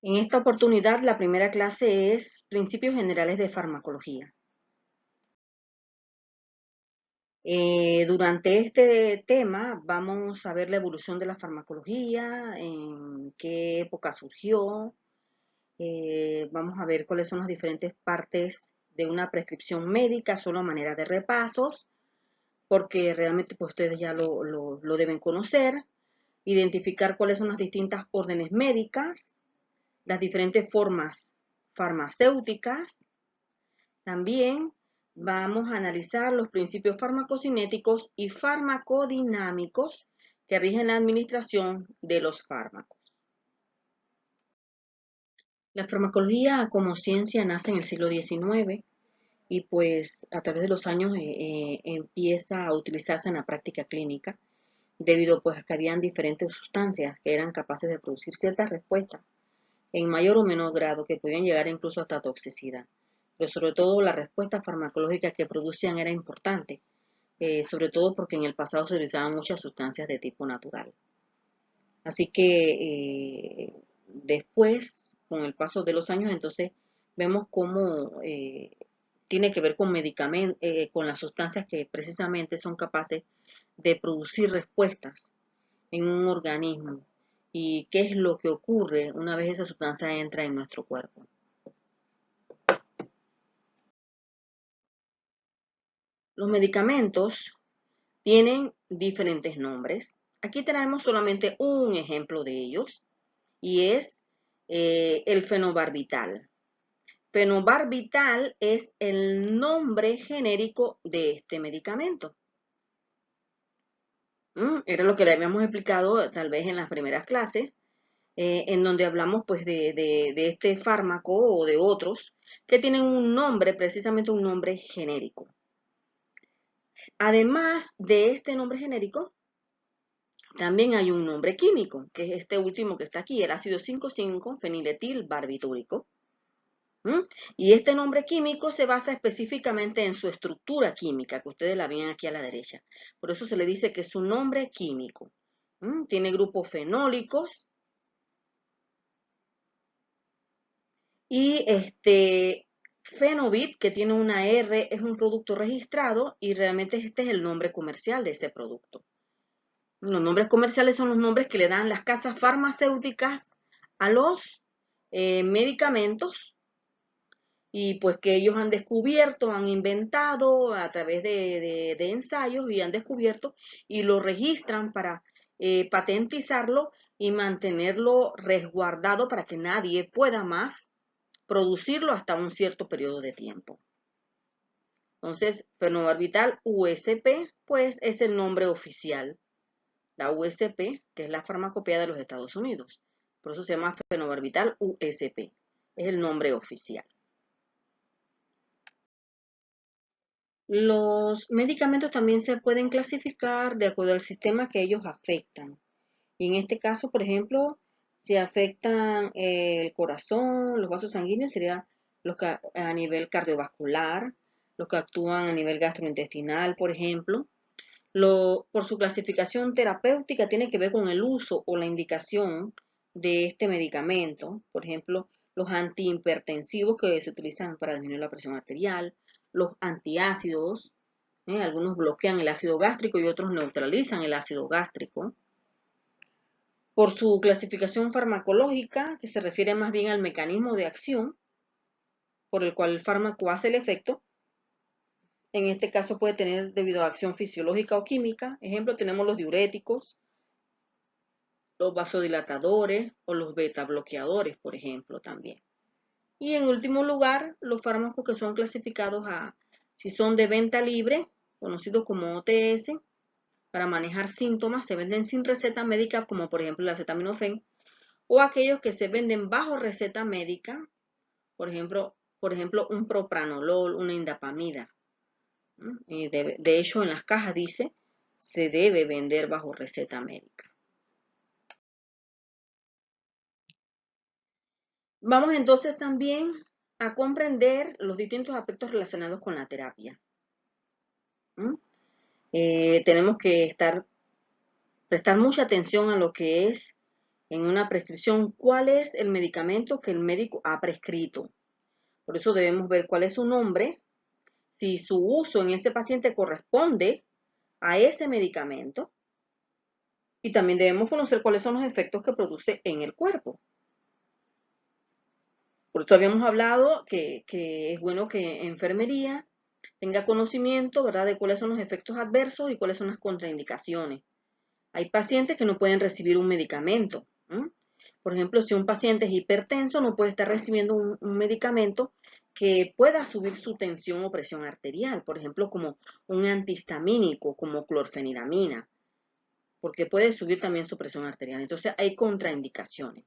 En esta oportunidad, la primera clase es Principios Generales de Farmacología. Durante este tema vamos a ver la evolución de la farmacología, en qué época surgió, vamos a ver cuáles son las diferentes partes de una prescripción médica, solo a manera de repasos, porque realmente pues, ustedes ya lo deben conocer, identificar cuáles son las distintas órdenes médicas, las diferentes formas farmacéuticas. También vamos a analizar los principios farmacocinéticos y farmacodinámicos que rigen la administración de los fármacos. La farmacología como ciencia nace en el siglo XIX y pues a través de los años empieza a utilizarse en la práctica clínica debido pues a que habían diferentes sustancias que eran capaces de producir ciertas respuestas en mayor o menor grado que podían llegar incluso hasta toxicidad. Pero sobre todo la respuesta farmacológica que producían era importante, sobre todo porque en el pasado se utilizaban muchas sustancias de tipo natural. Así que después, con el paso de los años, entonces vemos cómo tiene que ver con medicamentos, con las sustancias que precisamente son capaces de producir respuestas en un organismo y qué es lo que ocurre una vez esa sustancia entra en nuestro cuerpo. Los medicamentos tienen diferentes nombres. Aquí tenemos solamente un ejemplo de ellos y es el fenobarbital. Fenobarbital es el nombre genérico de este medicamento. Era lo que le habíamos explicado tal vez en las primeras clases, en donde hablamos pues de este fármaco o de otros que tienen un nombre, precisamente un nombre genérico. Además de este nombre genérico, también hay un nombre químico, que es este último que está aquí, el ácido 5,5-feniletilbarbitúrico. Y este nombre químico se basa específicamente en su estructura química, que ustedes la ven aquí a la derecha. Por eso se le dice que es un nombre químico. Tiene grupos fenólicos y Fenovit, que tiene una R, es un producto registrado y realmente este es el nombre comercial de ese producto. Los nombres comerciales son los nombres que le dan las casas farmacéuticas a los medicamentos y pues que ellos han descubierto, han inventado a través de ensayos y han descubierto y lo registran para patentizarlo y mantenerlo resguardado para que nadie pueda más producirlo hasta un cierto periodo de tiempo. Entonces, fenobarbital USP, pues es el nombre oficial. La USP, que es la farmacopea de los Estados Unidos. Por eso se llama fenobarbital USP. Es el nombre oficial. Los medicamentos también se pueden clasificar de acuerdo al sistema que ellos afectan. Y en este caso, por ejemplo, si afectan el corazón, los vasos sanguíneos, serían los que a nivel cardiovascular, los que actúan a nivel gastrointestinal, por ejemplo. Por su clasificación terapéutica tiene que ver con el uso o la indicación de este medicamento. Por ejemplo, los antihipertensivos que se utilizan para disminuir la presión arterial, los antiácidos, algunos bloquean el ácido gástrico y otros neutralizan el ácido gástrico. Por su clasificación farmacológica, que se refiere más bien al mecanismo de acción por el cual el fármaco hace el efecto, en este caso puede tener debido a acción fisiológica o química. Ejemplo, tenemos los diuréticos, los vasodilatadores o los beta bloqueadores, por ejemplo, también. Y en último lugar, los fármacos que son clasificados si son de venta libre, conocidos como OTS, para manejar síntomas, se venden sin receta médica, como por ejemplo el acetaminofén, o aquellos que se venden bajo receta médica, por ejemplo un propranolol, una indapamida. De hecho, en las cajas dice, se debe vender bajo receta médica. Vamos entonces también a comprender los distintos aspectos relacionados con la terapia. Tenemos que prestar mucha atención a lo que es en una prescripción cuál es el medicamento que el médico ha prescrito. Por eso debemos ver cuál es su nombre, si su uso en ese paciente corresponde a ese medicamento, y también debemos conocer cuáles son los efectos que produce en el cuerpo. Por eso habíamos hablado que es bueno que enfermería tenga conocimiento, ¿verdad?, de cuáles son los efectos adversos y cuáles son las contraindicaciones. Hay pacientes que no pueden recibir un medicamento. Por ejemplo, si un paciente es hipertenso, no puede estar recibiendo un medicamento que pueda subir su tensión o presión arterial, por ejemplo, como un antihistamínico, como clorfeniramina, porque puede subir también su presión arterial. Entonces, hay contraindicaciones.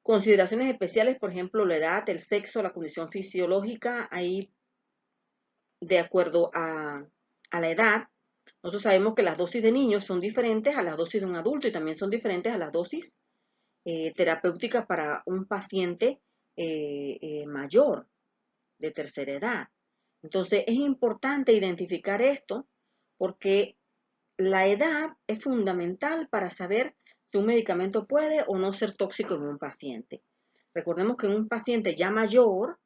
Consideraciones especiales, por ejemplo, la edad, el sexo, la condición fisiológica, ahí de acuerdo a la edad. Nosotros sabemos que las dosis de niños son diferentes a las dosis de un adulto y también son diferentes a las dosis terapéuticas para un paciente mayor de tercera edad. Entonces es importante identificar esto porque la edad es fundamental para saber si un medicamento puede o no ser tóxico en un paciente. Recordemos que en un paciente ya mayor,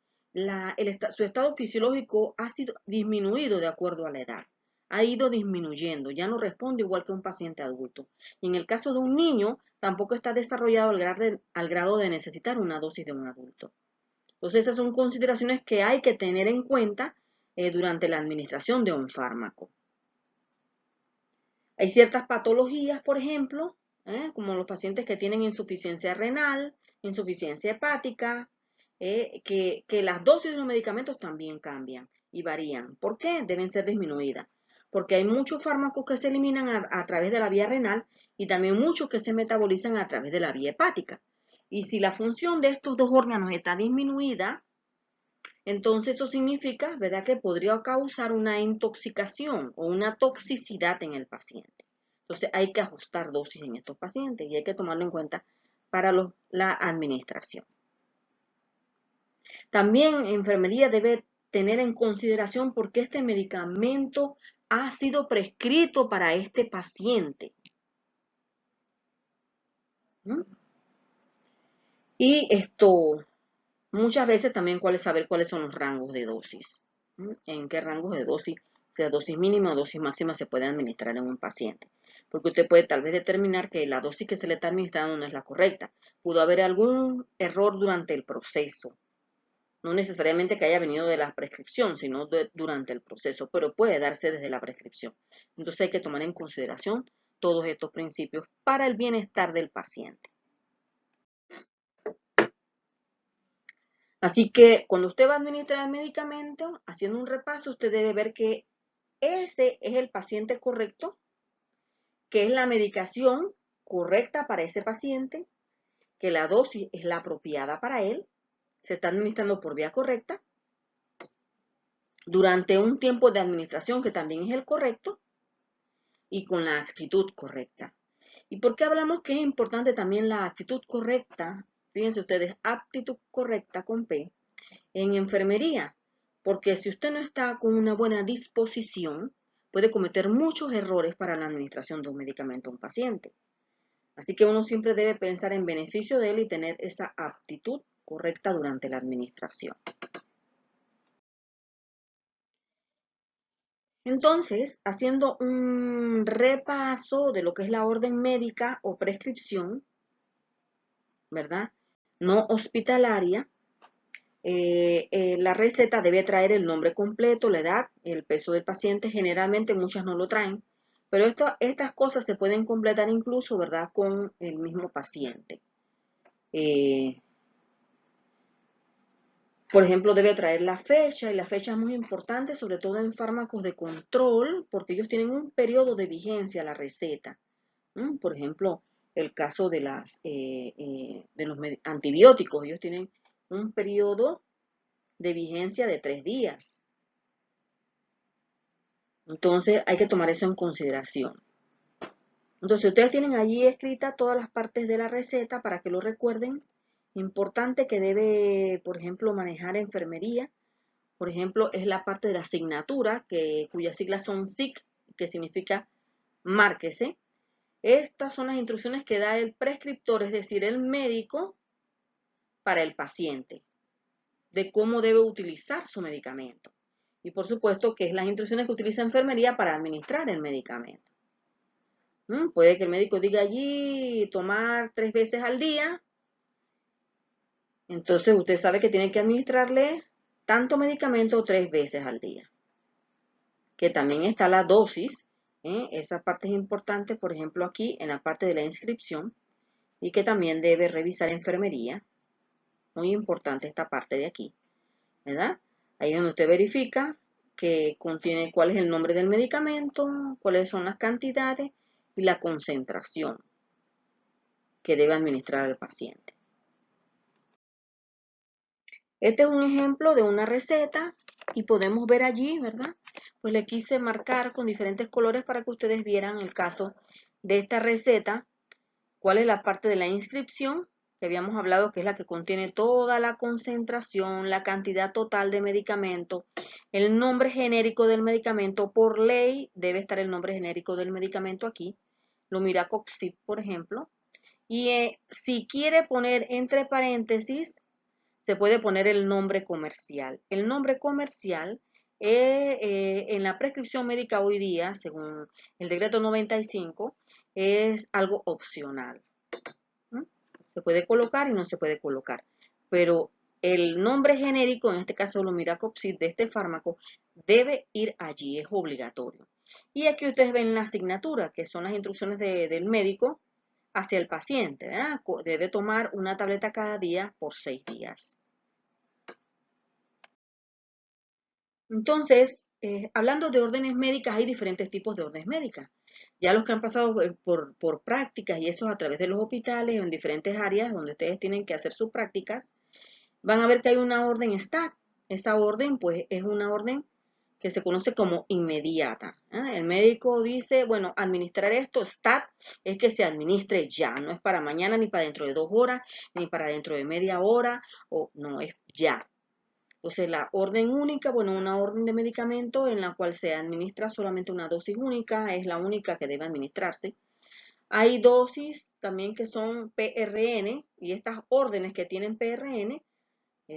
su estado fisiológico ha sido disminuido de acuerdo a la edad. Ha ido disminuyendo, ya no responde igual que un paciente adulto. Y en el caso de un niño, tampoco está desarrollado al grado de necesitar una dosis de un adulto. Entonces, esas son consideraciones que hay que tener en cuenta durante la administración de un fármaco. Hay ciertas patologías, por ejemplo, como los pacientes que tienen insuficiencia renal, insuficiencia hepática, que las dosis de los medicamentos también cambian y varían. ¿Por qué? Deben ser disminuidas. Porque hay muchos fármacos que se eliminan a través de la vía renal y también muchos que se metabolizan a través de la vía hepática. Y si la función de estos dos órganos está disminuida, entonces eso significa, ¿verdad?, que podría causar una intoxicación o una toxicidad en el paciente. Entonces hay que ajustar dosis en estos pacientes y hay que tomarlo en cuenta para la administración. También enfermería debe tener en consideración por qué este medicamento ha sido prescrito para este paciente. Y muchas veces también saber cuáles son los rangos de dosis. En qué rangos de dosis, sea dosis mínima o dosis máxima, se puede administrar en un paciente. Porque usted puede tal vez determinar que la dosis que se le está administrando no es la correcta. Pudo haber algún error durante el proceso. No necesariamente que haya venido de la prescripción, sino durante el proceso, pero puede darse desde la prescripción. Entonces hay que tomar en consideración todos estos principios para el bienestar del paciente. Así que cuando usted va a administrar el medicamento, haciendo un repaso, usted debe ver que ese es el paciente correcto, que es la medicación correcta para ese paciente, que la dosis es la apropiada para él, se está administrando por vía correcta, durante un tiempo de administración que también es el correcto, y con la actitud correcta. ¿Y por qué hablamos que es importante también la actitud correcta? Fíjense ustedes, actitud correcta con P, en enfermería, porque si usted no está con una buena disposición, puede cometer muchos errores para la administración de un medicamento a un paciente. Así que uno siempre debe pensar en beneficio de él y tener esa actitud correcta durante la administración. Entonces, haciendo un repaso de lo que es la orden médica o prescripción, ¿verdad? No hospitalaria, la receta debe traer el nombre completo, la edad, el peso del paciente. Generalmente muchas no lo traen, pero estas cosas se pueden completar incluso, ¿verdad?, con el mismo paciente. Por ejemplo, debe traer la fecha, y la fecha es muy importante, sobre todo en fármacos de control, porque ellos tienen un periodo de vigencia, la receta. Por ejemplo, el caso de los antibióticos, ellos tienen un periodo de vigencia de 3 días. Entonces hay que tomar eso en consideración. Entonces ustedes tienen allí escritas todas las partes de la receta para que lo recuerden. Importante que debe, por ejemplo, manejar enfermería. Por ejemplo, es la parte de la asignatura, cuyas siglas son SIC, que significa márquese. Estas son las instrucciones que da el prescriptor, es decir, el médico, para el paciente, de cómo debe utilizar su medicamento. Y por supuesto que es las instrucciones que utiliza enfermería para administrar el medicamento. Puede que el médico diga allí tomar 3 veces al día. Entonces usted sabe que tiene que administrarle tanto medicamento 3 veces al día. Que también está la dosis. Esa parte es importante, por ejemplo, aquí en la parte de la inscripción. Y que también debe revisar enfermería. Muy importante esta parte de aquí, ¿verdad? Ahí es donde usted verifica que contiene cuál es el nombre del medicamento, cuáles son las cantidades y la concentración que debe administrar al paciente. Este es un ejemplo de una receta y podemos ver allí, ¿verdad? Pues le quise marcar con diferentes colores para que ustedes vieran el caso de esta receta, cuál es la parte de la inscripción, que habíamos hablado que es la que contiene toda la concentración, la cantidad total de medicamento, el nombre genérico del medicamento. Por ley debe estar el nombre genérico del medicamento aquí, Lumiracoxib, por ejemplo. Y si quiere poner entre paréntesis, se puede poner el nombre comercial. El nombre comercial en la prescripción médica hoy día, según el decreto 95, es algo opcional. Se puede colocar y no se puede colocar. Pero el nombre genérico, en este caso Lumiracoxib, de este fármaco, debe ir allí, es obligatorio. Y aquí ustedes ven la asignatura, que son las instrucciones del médico hacia el paciente, ¿verdad? Debe tomar una tableta cada día por 6 días. Entonces, hablando de órdenes médicas, hay diferentes tipos de órdenes médicas. Ya los que han pasado por prácticas y eso a través de los hospitales o en diferentes áreas donde ustedes tienen que hacer sus prácticas, van a ver que hay una orden STAT. Esa orden, pues, es una orden que se conoce como inmediata. El médico dice, bueno, administrar esto, STAT, es que se administre ya, no es para mañana, ni para dentro de 2 horas, ni para dentro de media hora, o no, es ya. Entonces, la orden única, bueno, una orden de medicamento en la cual se administra solamente una dosis única, es la única que debe administrarse. Hay dosis también que son PRN y estas órdenes que tienen PRN,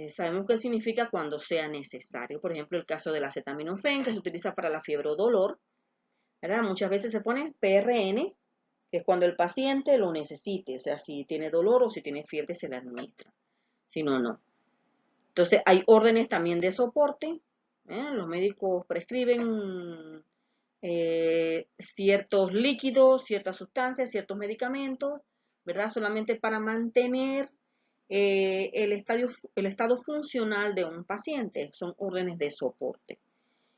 sabemos qué significa cuando sea necesario. Por ejemplo, el caso del acetaminofén que se utiliza para la fiebre o dolor, ¿verdad? Muchas veces se pone PRN, que es cuando el paciente lo necesite, o sea, si tiene dolor o si tiene fiebre se le administra, si no, no. Entonces, hay órdenes también de soporte. Los médicos prescriben ciertos líquidos, ciertas sustancias, ciertos medicamentos, ¿verdad? Solamente para mantener el estado funcional de un paciente. Son órdenes de soporte.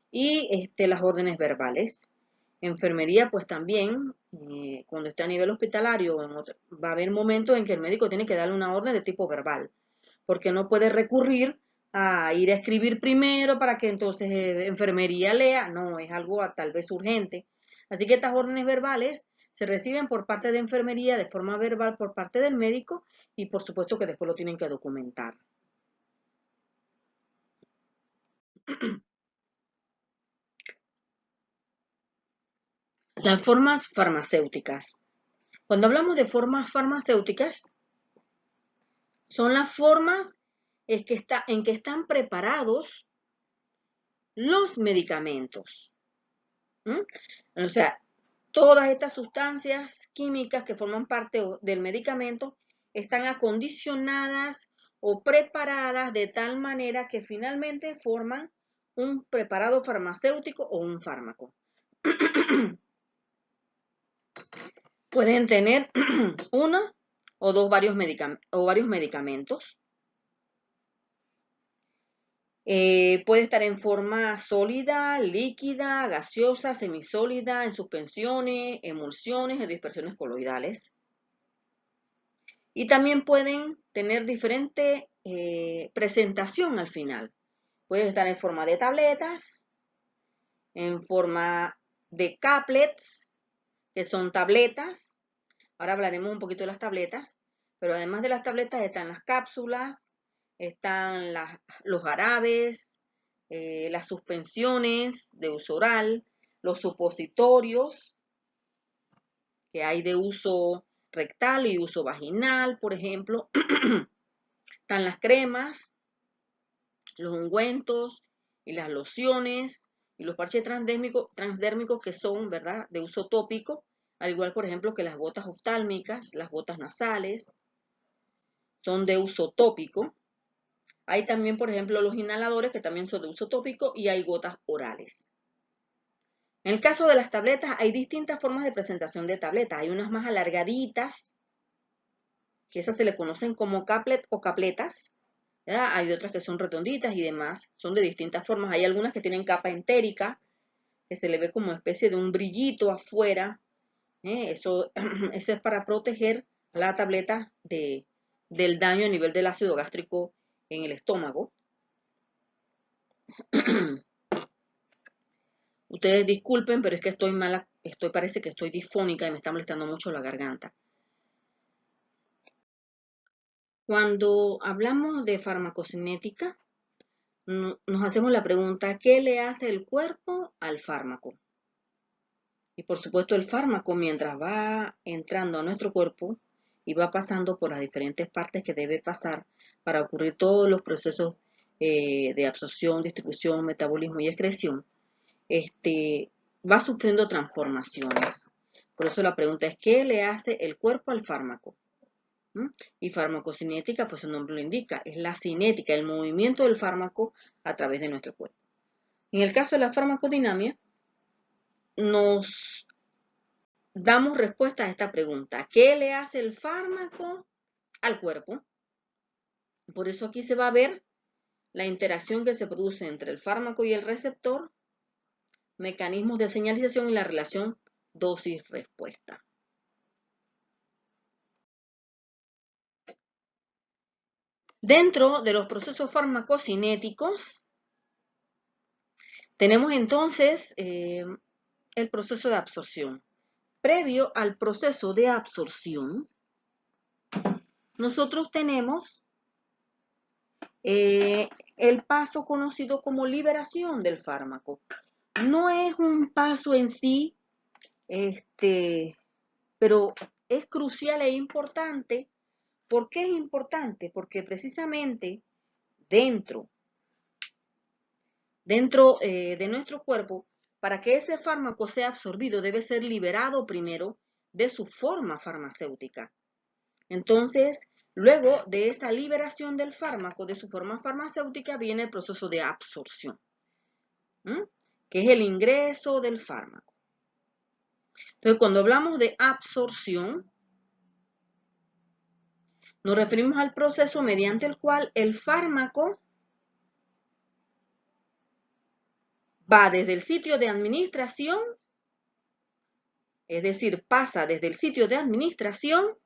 Y las órdenes verbales. Enfermería, pues también, cuando esté a nivel hospitalario, va a haber momentos en que el médico tiene que darle una orden de tipo verbal, porque no puede recurrir a ir a escribir primero para que entonces enfermería lea. No, es algo tal vez urgente. Así que estas órdenes verbales se reciben por parte de enfermería de forma verbal por parte del médico y por supuesto que después lo tienen que documentar. Las formas farmacéuticas. Cuando hablamos de formas farmacéuticas, son las formas en que están preparados los medicamentos. O sea, todas estas sustancias químicas que forman parte del medicamento están acondicionadas o preparadas de tal manera que finalmente forman un preparado farmacéutico o un fármaco. Pueden tener uno o varios medicamentos. Puede estar en forma sólida, líquida, gaseosa, semisólida, en suspensiones, emulsiones o dispersiones coloidales. Y también pueden tener diferente presentación al final. Pueden estar en forma de tabletas, en forma de caplets, que son tabletas. Ahora hablaremos un poquito de las tabletas, pero además de las tabletas están las cápsulas, están los jarabes, las suspensiones de uso oral, los supositorios, que hay de uso rectal y uso vaginal, por ejemplo. Están las cremas, los ungüentos y las lociones y los parches transdérmicos que son, ¿verdad?, de uso tópico, al igual, por ejemplo, que las gotas oftálmicas, las gotas nasales, son de uso tópico. Hay también, por ejemplo, los inhaladores que también son de uso tópico y hay gotas orales. En el caso de las tabletas, hay distintas formas de presentación de tabletas. Hay unas más alargaditas, que esas se le conocen como caplet o capletas, ¿verdad? Hay otras que son redonditas y demás, son de distintas formas. Hay algunas que tienen capa entérica, que se le ve como especie de un brillito afuera. Eso es para proteger la tableta del daño a nivel del ácido gástrico en el estómago. Ustedes disculpen, pero es que estoy mala, parece que estoy disfónica y me está molestando mucho la garganta. Cuando hablamos de farmacocinética, nos hacemos la pregunta, ¿qué le hace el cuerpo al fármaco? Y por supuesto el fármaco, mientras va entrando a nuestro cuerpo y va pasando por las diferentes partes que debe pasar para ocurrir todos los procesos de absorción, distribución, metabolismo y excreción, va sufriendo transformaciones. Por eso la pregunta es, ¿qué le hace el cuerpo al fármaco? Y farmacocinética, pues su nombre lo indica, es la cinética, el movimiento del fármaco a través de nuestro cuerpo. En el caso de la farmacodinamia, nos damos respuesta a esta pregunta. ¿Qué le hace el fármaco al cuerpo? Por eso aquí se va a ver la interacción que se produce entre el fármaco y el receptor, mecanismos de señalización y la relación dosis-respuesta. Dentro de los procesos farmacocinéticos, tenemos entonces el proceso de absorción. Previo al proceso de absorción, nosotros tenemos el paso conocido como liberación del fármaco. No es un paso en sí, pero es crucial e importante. ¿Por qué es importante? Porque precisamente dentro de nuestro cuerpo, para que ese fármaco sea absorbido, debe ser liberado primero de su forma farmacéutica. Entonces, luego de esa liberación del fármaco, de su forma farmacéutica, viene el proceso de absorción, que es el ingreso del fármaco. Entonces, cuando hablamos de absorción, nos referimos al proceso mediante el cual el fármaco va desde el sitio de administración, es decir, pasa desde el sitio de administración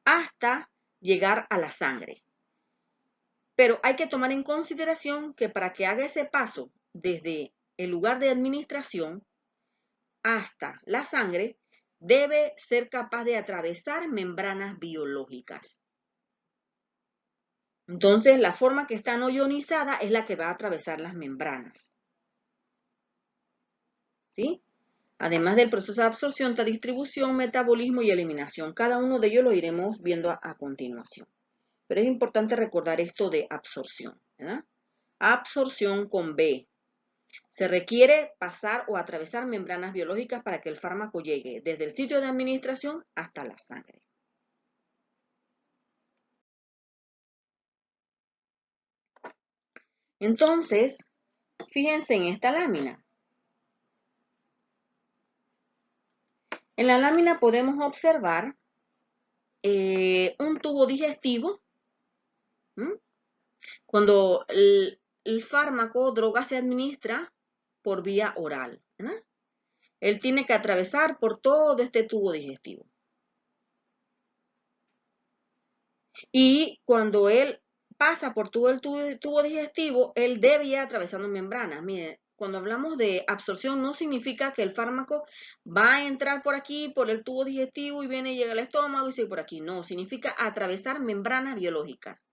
hasta llegar a la sangre. Pero hay que tomar en consideración que para que haga ese paso desde el lugar de administración hasta la sangre, debe ser capaz de atravesar membranas biológicas. Entonces, la forma que está no ionizada es la que va a atravesar las membranas. ¿Sí? Además del proceso de absorción, está distribución, metabolismo y eliminación. Cada uno de ellos lo iremos viendo a continuación. Pero es importante recordar esto de absorción, ¿verdad? Absorción con B. Se requiere pasar o atravesar membranas biológicas para que el fármaco llegue desde el sitio de administración hasta la sangre. Entonces, fíjense en esta lámina. En la lámina podemos observar un tubo digestivo. Cuando el fármaco o droga se administra por vía oral, ¿verdad? Él tiene que atravesar por todo este tubo digestivo. Y cuando él pasa por todo el tubo digestivo, él debe ir atravesando membranas. Miren, cuando hablamos de absorción no significa que el fármaco va a entrar por aquí, por el tubo digestivo y viene y llega al estómago y sigue por aquí. No, significa atravesar membranas biológicas.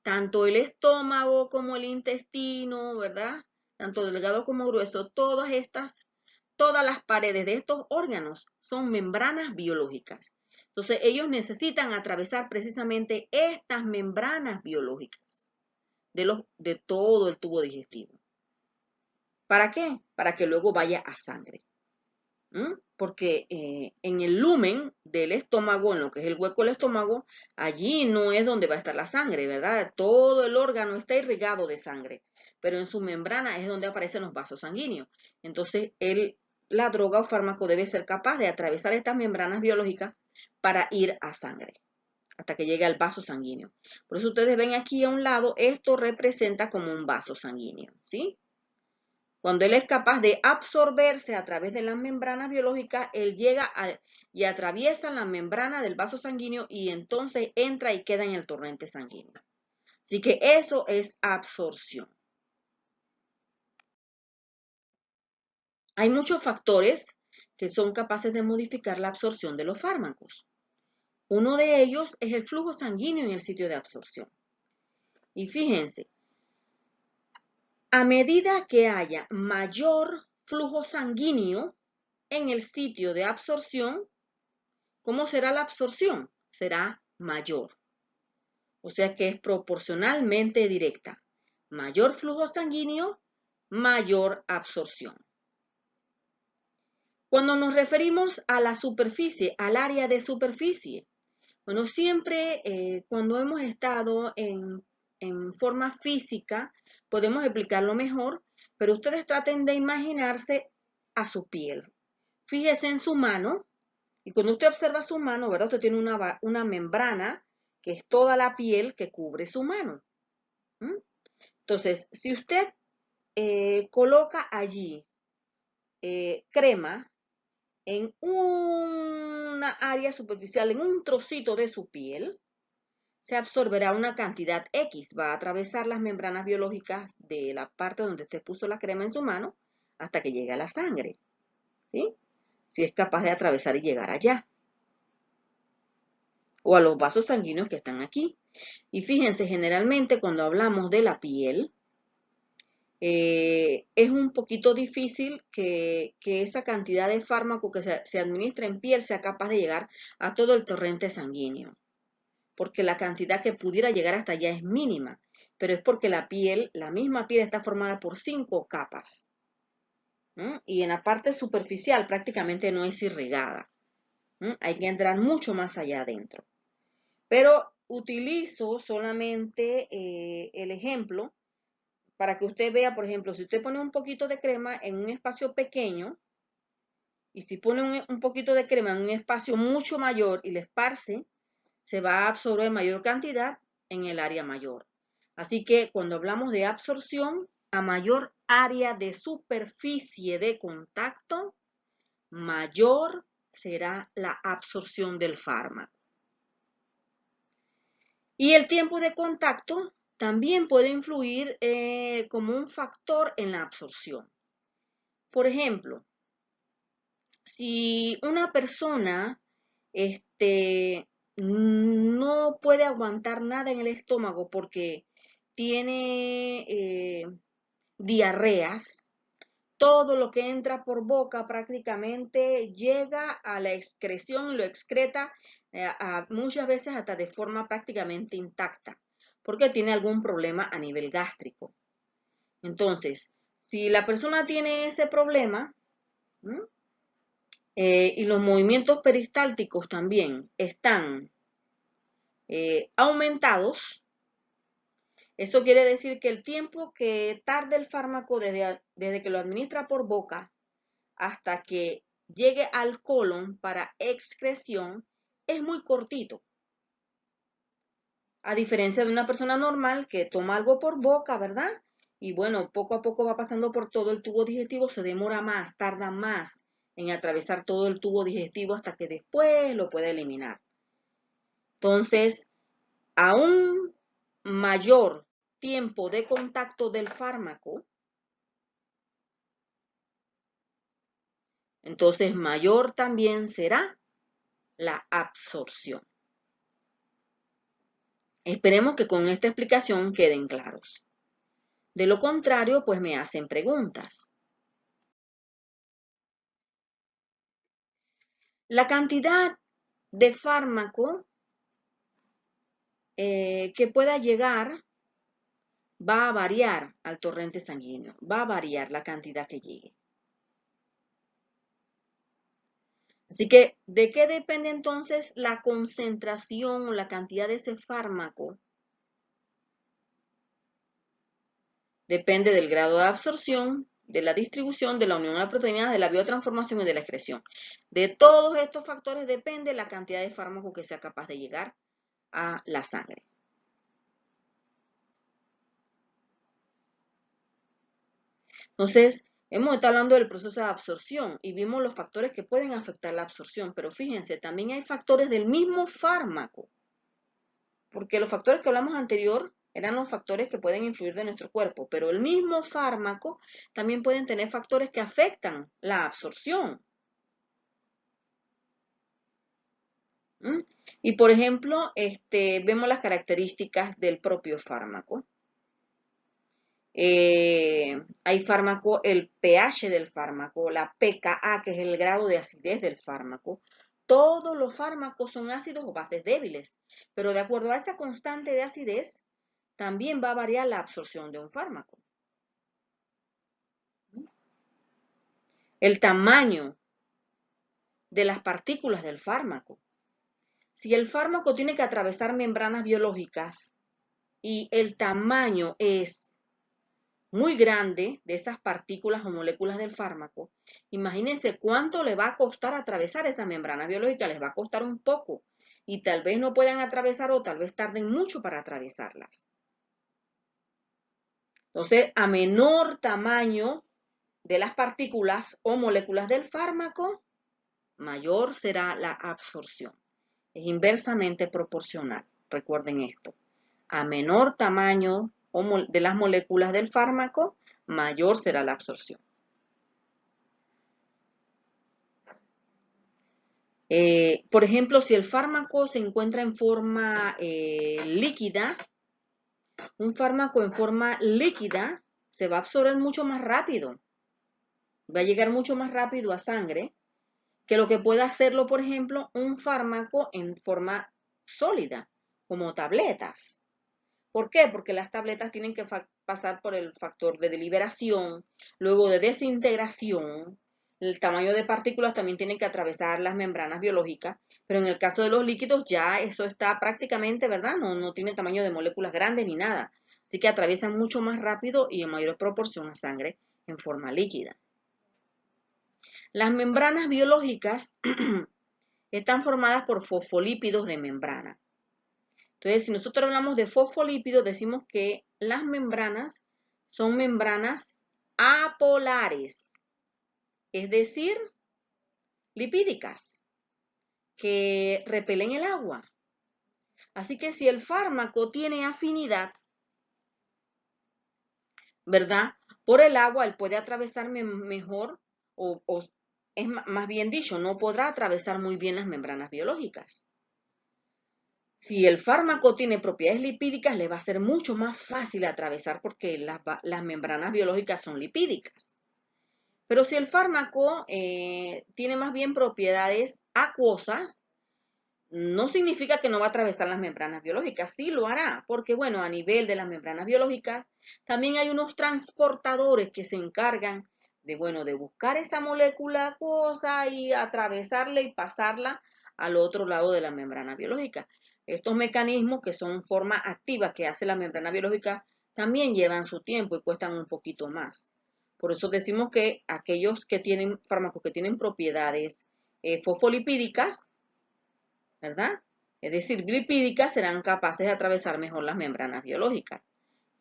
Tanto el estómago como el intestino, ¿verdad? Tanto delgado como grueso, todas estas todas las paredes de estos órganos son membranas biológicas. Entonces, ellos necesitan atravesar precisamente estas membranas biológicas de todo el tubo digestivo. ¿Para qué? Para que luego vaya a sangre. Porque en el lumen del estómago, en lo que es el hueco del estómago, allí no es donde va a estar la sangre, ¿verdad? Todo el órgano está irrigado de sangre, pero en su membrana es donde aparecen los vasos sanguíneos. Entonces, la droga o fármaco debe ser capaz de atravesar estas membranas biológicas para ir a sangre, hasta que llegue al vaso sanguíneo. Por eso ustedes ven aquí a un lado, esto representa como un vaso sanguíneo, ¿sí? Cuando él es capaz de absorberse a través de las membranas biológicas, él llega y atraviesa la membrana del vaso sanguíneo y entonces entra y queda en el torrente sanguíneo. Así que eso es absorción. Hay muchos factores que son capaces de modificar la absorción de los fármacos. Uno de ellos es el flujo sanguíneo en el sitio de absorción. Y fíjense, a medida que haya mayor flujo sanguíneo en el sitio de absorción, ¿cómo será la absorción? Será mayor. O sea que es proporcionalmente directa. Mayor flujo sanguíneo, mayor absorción. Cuando nos referimos a la superficie, al área de superficie, bueno, siempre cuando hemos estado en forma física, podemos explicarlo mejor, pero ustedes traten de imaginarse a su piel. Fíjese en su mano, y cuando usted observa su mano, ¿verdad? Usted tiene una membrana, que es toda la piel que cubre su mano. Entonces, si usted coloca allí crema en una área superficial, en un trocito de su piel, se absorberá una cantidad X, va a atravesar las membranas biológicas de la parte donde usted puso la crema en su mano hasta que llegue a la sangre, ¿sí? Si es capaz de atravesar y llegar allá, o a los vasos sanguíneos que están aquí. Y fíjense, generalmente cuando hablamos de la piel, es un poquito difícil que esa cantidad de fármaco que se administra en piel sea capaz de llegar a todo el torrente sanguíneo, porque la cantidad que pudiera llegar hasta allá es mínima, pero es porque la misma piel está formada por 5 capas, y en la parte superficial prácticamente no es irrigada. Hay que entrar mucho más allá adentro. Pero utilizo solamente el ejemplo para que usted vea, por ejemplo, si usted pone un poquito de crema en un espacio pequeño y si pone un poquito de crema en un espacio mucho mayor y le esparce, se va a absorber mayor cantidad en el área mayor. Así que cuando hablamos de absorción, a mayor área de superficie de contacto, mayor será la absorción del fármaco. Y el tiempo de contacto también puede influir como un factor en la absorción. Por ejemplo, si una persona no puede aguantar nada en el estómago porque tiene diarreas, todo lo que entra por boca prácticamente llega a la excreción, lo excreta muchas veces hasta de forma prácticamente intacta, porque tiene algún problema a nivel gástrico. Entonces, si la persona tiene ese problema, y los movimientos peristálticos también están aumentados, eso quiere decir que el tiempo que tarda el fármaco desde que lo administra por boca hasta que llegue al colon para excreción es muy cortito. A diferencia de una persona normal que toma algo por boca, ¿verdad? Y bueno, poco a poco va pasando por todo el tubo digestivo, se demora más, tarda más en atravesar todo el tubo digestivo hasta que después lo puede eliminar. Entonces, a un mayor tiempo de contacto del fármaco, entonces mayor también será la absorción. Esperemos que con esta explicación queden claros. De lo contrario, pues me hacen preguntas. La cantidad de fármaco que pueda llegar va a variar al torrente sanguíneo, va a variar la cantidad que llegue. Así que, ¿de qué depende entonces la concentración o la cantidad de ese fármaco? Depende del grado de absorción, de la distribución, de la unión a la proteína, de la biotransformación y de la excreción. De todos estos factores depende la cantidad de fármaco que sea capaz de llegar a la sangre. Entonces, hemos estado hablando del proceso de absorción y vimos los factores que pueden afectar la absorción, pero fíjense, también hay factores del mismo fármaco, porque los factores que hablamos anterior eran los factores que pueden influir de nuestro cuerpo, pero el mismo fármaco también pueden tener factores que afectan la absorción. ¿Mm? Y por ejemplo, vemos las características del propio fármaco. Hay fármaco, el pH del fármaco, la pKa, que es el grado de acidez del fármaco. Todos los fármacos son ácidos o bases débiles, pero de acuerdo a esta constante de acidez, también va a variar la absorción de un fármaco. El tamaño de las partículas del fármaco. Si el fármaco tiene que atravesar membranas biológicas y el tamaño es muy grande de esas partículas o moléculas del fármaco, imagínense cuánto le va a costar atravesar esas membranas biológicas, les va a costar un poco y tal vez no puedan atravesar o tal vez tarden mucho para atravesarlas. Entonces, a menor tamaño de las partículas o moléculas del fármaco, mayor será la absorción. Es inversamente proporcional, recuerden esto. A menor tamaño de las moléculas del fármaco, mayor será la absorción. Por ejemplo, si el fármaco se encuentra en forma líquida, un fármaco en forma líquida se va a absorber mucho más rápido, va a llegar mucho más rápido a sangre que lo que pueda hacerlo, por ejemplo, un fármaco en forma sólida, como tabletas. ¿Por qué? Porque las tabletas tienen que pasar por el factor de deliberación, luego de desintegración. El tamaño de partículas también tiene que atravesar las membranas biológicas, pero en el caso de los líquidos ya eso está prácticamente, ¿verdad? No tiene tamaño de moléculas grandes ni nada. Así que atraviesan mucho más rápido y en mayor proporción a sangre en forma líquida. Las membranas biológicas están formadas por fosfolípidos de membrana. Entonces, si nosotros hablamos de fosfolípidos, decimos que las membranas son membranas apolares, es decir, lipídicas, que repelen el agua. Así que si el fármaco tiene afinidad, ¿verdad? Por el agua, él puede atravesar mejor, o es más bien dicho, no podrá atravesar muy bien las membranas biológicas. Si el fármaco tiene propiedades lipídicas, le va a ser mucho más fácil atravesar porque las membranas biológicas son lipídicas. Pero si el fármaco tiene más bien propiedades acuosas, no significa que no va a atravesar las membranas biológicas, sí lo hará, porque bueno, a nivel de las membranas biológicas, también hay unos transportadores que se encargan de, bueno, de buscar esa molécula acuosa y atravesarla y pasarla al otro lado de la membrana biológica. Estos mecanismos que son forma activa que hace la membrana biológica también llevan su tiempo y cuestan un poquito más. Por eso decimos que aquellos que tienen fármacos que tienen propiedades fosfolipídicas, ¿verdad? Es decir, lipídicas serán capaces de atravesar mejor las membranas biológicas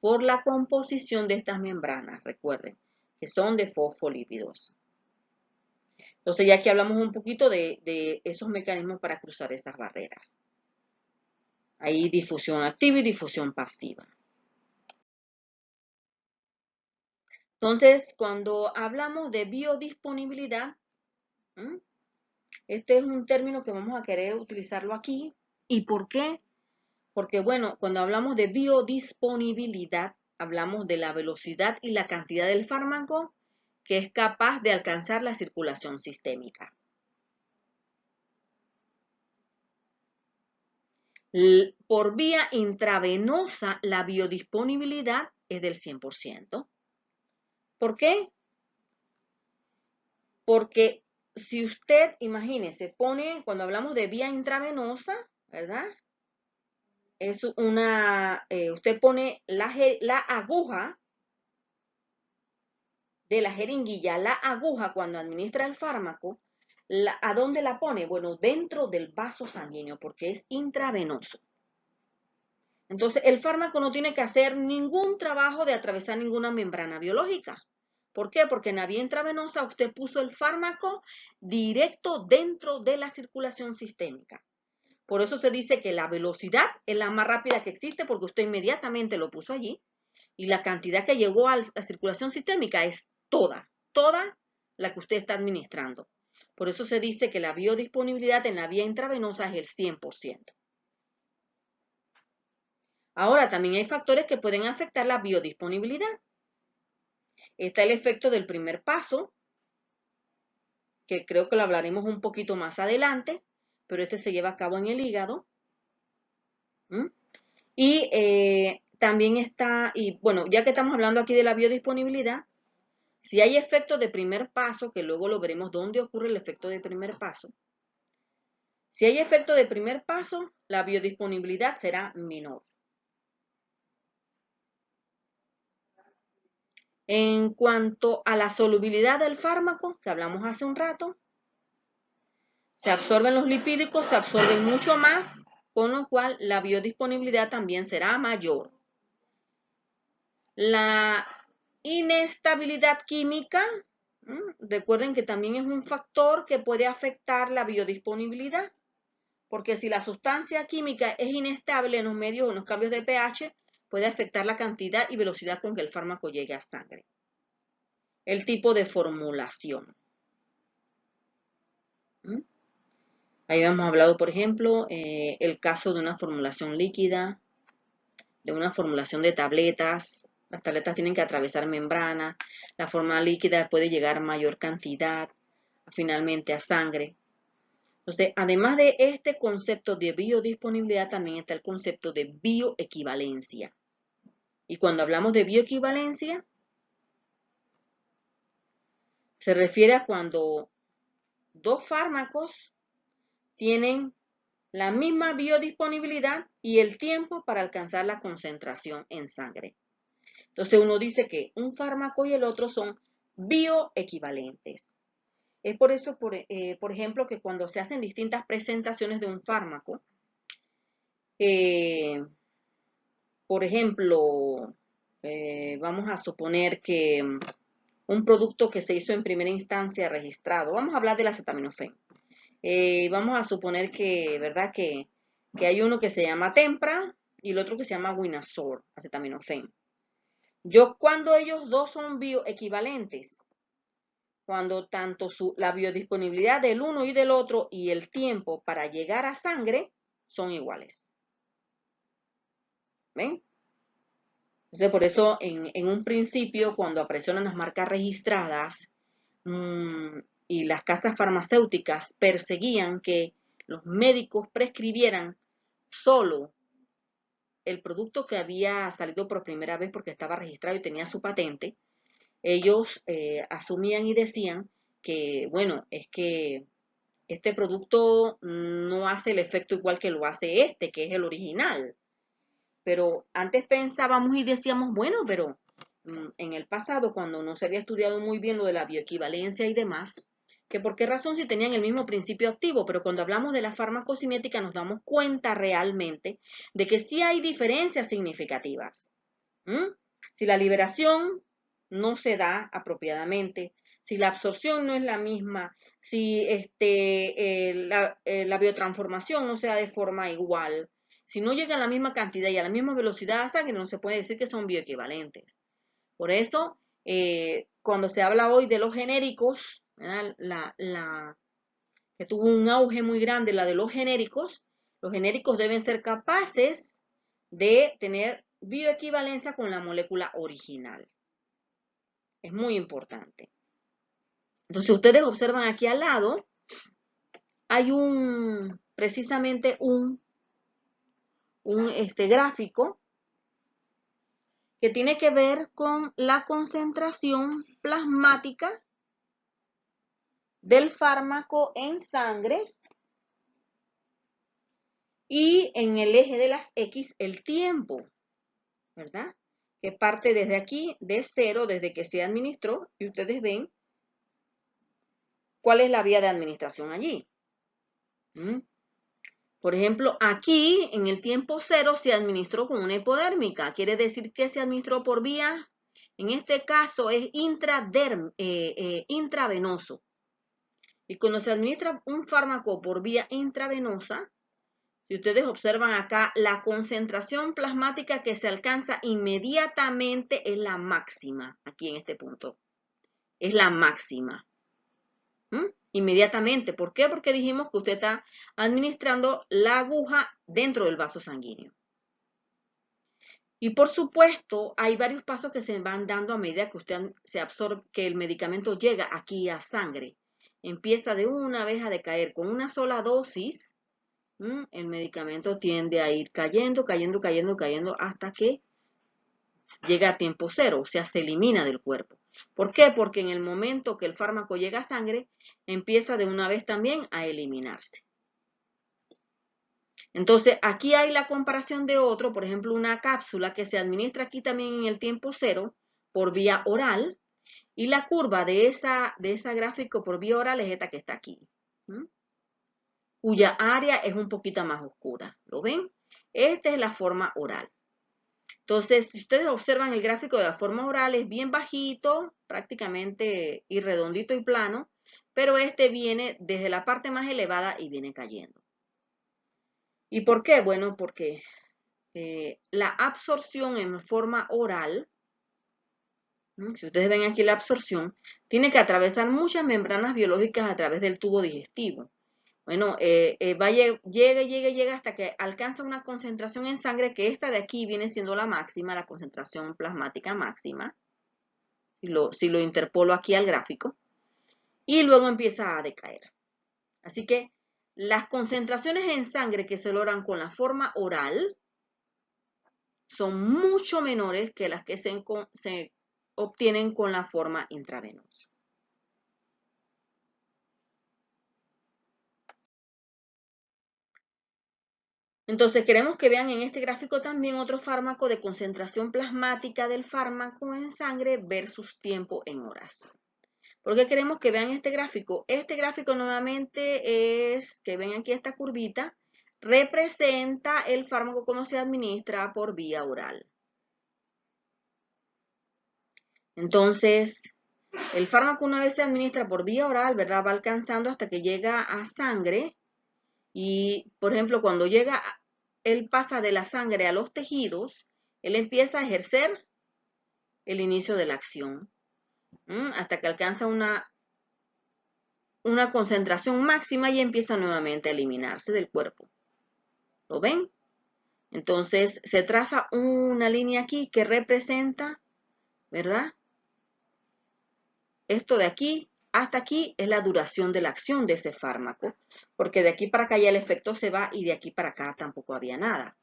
por la composición de estas membranas, recuerden, que son de fosfolípidos. Entonces ya aquí hablamos un poquito de esos mecanismos para cruzar esas barreras. Hay difusión activa y difusión pasiva. Entonces, cuando hablamos de biodisponibilidad, este es un término que vamos a querer utilizarlo aquí. ¿Y por qué? Porque, bueno, cuando hablamos de biodisponibilidad, hablamos de la velocidad y la cantidad del fármaco que es capaz de alcanzar la circulación sistémica. Por vía intravenosa, la biodisponibilidad es del 100%. ¿Por qué? Porque si usted, imagínese, pone, cuando hablamos de vía intravenosa, ¿verdad? Es usted pone la aguja de la jeringuilla, la aguja cuando administra el fármaco, ¿a dónde la pone? Bueno, dentro del vaso sanguíneo, porque es intravenoso. Entonces, el fármaco no tiene que hacer ningún trabajo de atravesar ninguna membrana biológica. ¿Por qué? Porque en la vía intravenosa usted puso el fármaco directo dentro de la circulación sistémica. Por eso se dice que la velocidad es la más rápida que existe porque usted inmediatamente lo puso allí y la cantidad que llegó a la circulación sistémica es toda la que usted está administrando. Por eso se dice que la biodisponibilidad en la vía intravenosa es el 100%. Ahora, también hay factores que pueden afectar la biodisponibilidad. Está el efecto del primer paso, que creo que lo hablaremos un poquito más adelante, pero este se lleva a cabo en el hígado. Y también está, y bueno, ya que estamos hablando aquí de la biodisponibilidad, si hay efecto de primer paso, que luego lo veremos dónde ocurre el efecto de primer paso, si hay efecto de primer paso, la biodisponibilidad será menor. En cuanto a la solubilidad del fármaco, que hablamos hace un rato, se absorben los lipídicos, se absorben mucho más, con lo cual la biodisponibilidad también será mayor. La inestabilidad química, recuerden que también es un factor que puede afectar la biodisponibilidad, porque si la sustancia química es inestable en los medios o en los cambios de pH, puede afectar la cantidad y velocidad con que el fármaco llegue a sangre. El tipo de formulación. Ahí hemos hablado, por ejemplo, el caso de una formulación líquida, de una formulación de tabletas. Las tabletas tienen que atravesar membrana. La forma líquida puede llegar a mayor cantidad, finalmente a sangre. Entonces, además de este concepto de biodisponibilidad, también está el concepto de bioequivalencia. Y cuando hablamos de bioequivalencia, se refiere a cuando dos fármacos tienen la misma biodisponibilidad y el tiempo para alcanzar la concentración en sangre. Entonces uno dice que un fármaco y el otro son bioequivalentes. Es por eso, por ejemplo, que cuando se hacen distintas presentaciones de un fármaco, por ejemplo, vamos a suponer que un producto que se hizo en primera instancia registrado, vamos a hablar del acetaminofén. Vamos a suponer que, ¿verdad? Que hay uno que se llama Tempra y el otro que se llama Winazor, acetaminofén. Cuando ellos dos son bioequivalentes, cuando tanto la biodisponibilidad del uno y del otro y el tiempo para llegar a sangre son iguales. ¿Ven? Entonces, por eso, en un principio, cuando aparecieron las marcas registradas y las casas farmacéuticas perseguían que los médicos prescribieran solo el producto que había salido por primera vez porque estaba registrado y tenía su patente, ellos asumían y decían que, bueno, es que este producto no hace el efecto igual que lo hace este, que es el original. Pero antes pensábamos y decíamos, bueno, pero en el pasado, cuando no se había estudiado muy bien lo de la bioequivalencia y demás, que por qué razón si tenían el mismo principio activo, pero cuando hablamos de la farmacocinética nos damos cuenta realmente de que sí hay diferencias significativas. Si la liberación no se da apropiadamente, si la absorción no es la misma, si la biotransformación no se da de forma igual, si no llega a la misma cantidad y a la misma velocidad a sangre, no se puede decir que son bioequivalentes. Por eso, cuando se habla hoy de los genéricos, que tuvo un auge muy grande, la de los genéricos deben ser capaces de tener bioequivalencia con la molécula original. Es muy importante. Entonces, ustedes observan aquí al lado, hay precisamente un un gráfico que tiene que ver con la concentración plasmática del fármaco en sangre y en el eje de las X el tiempo, ¿verdad? Que parte desde aquí, de 0, desde que se administró, y ustedes ven cuál es la vía de administración allí. Por ejemplo, aquí en el tiempo 0 se administró con una hipodérmica. Quiere decir que se administró por vía, en este caso es intravenoso. Y cuando se administra un fármaco por vía intravenosa, si ustedes observan acá, la concentración plasmática que se alcanza inmediatamente es la máxima, aquí en este punto. Es la máxima. Inmediatamente. ¿Por qué? Porque dijimos que usted está administrando la aguja dentro del vaso sanguíneo. Y por supuesto, hay varios pasos que se van dando a medida que usted se absorbe, que el medicamento llega aquí a sangre. Empieza de una vez a decaer. Con una sola dosis, el medicamento tiende a ir cayendo, cayendo, cayendo, cayendo hasta que llega a tiempo 0, o sea, se elimina del cuerpo. ¿Por qué? Porque en el momento que el fármaco llega a sangre, empieza de una vez también a eliminarse. Entonces, aquí hay la comparación de otro, por ejemplo, una cápsula que se administra aquí también en el tiempo 0 por vía oral, y la curva de esa gráfico por vía oral es esta que está aquí, cuya área es un poquito más oscura. ¿Lo ven? Esta es la forma oral. Entonces, si ustedes observan el gráfico de la forma oral, es bien bajito, prácticamente irredondito y plano, pero este viene desde la parte más elevada y viene cayendo. ¿Y por qué? Bueno, porque la absorción en forma oral, si ustedes ven aquí la absorción, tiene que atravesar muchas membranas biológicas a través del tubo digestivo. Bueno, llega hasta que alcanza una concentración en sangre, que esta de aquí viene siendo la máxima, la concentración plasmática máxima, si lo interpolo aquí al gráfico, y luego empieza a decaer. Así que las concentraciones en sangre que se logran con la forma oral son mucho menores que las que se obtienen con la forma intravenosa. Entonces queremos que vean en este gráfico también otro fármaco de concentración plasmática del fármaco en sangre versus tiempo en horas. ¿Por qué queremos que vean este gráfico? Este gráfico nuevamente es, que ven aquí esta curvita, representa el fármaco como se administra por vía oral. Entonces, el fármaco una vez se administra por vía oral, ¿verdad? Va alcanzando hasta que llega a sangre y, por ejemplo, cuando llega, él pasa de la sangre a los tejidos, él empieza a ejercer el inicio de la acción, hasta que alcanza una concentración máxima y empieza nuevamente a eliminarse del cuerpo. ¿Lo ven? Entonces, se traza una línea aquí que representa, ¿verdad? Esto de aquí hasta aquí es la duración de la acción de ese fármaco, porque de aquí para acá ya el efecto se va y de aquí para acá tampoco había nada.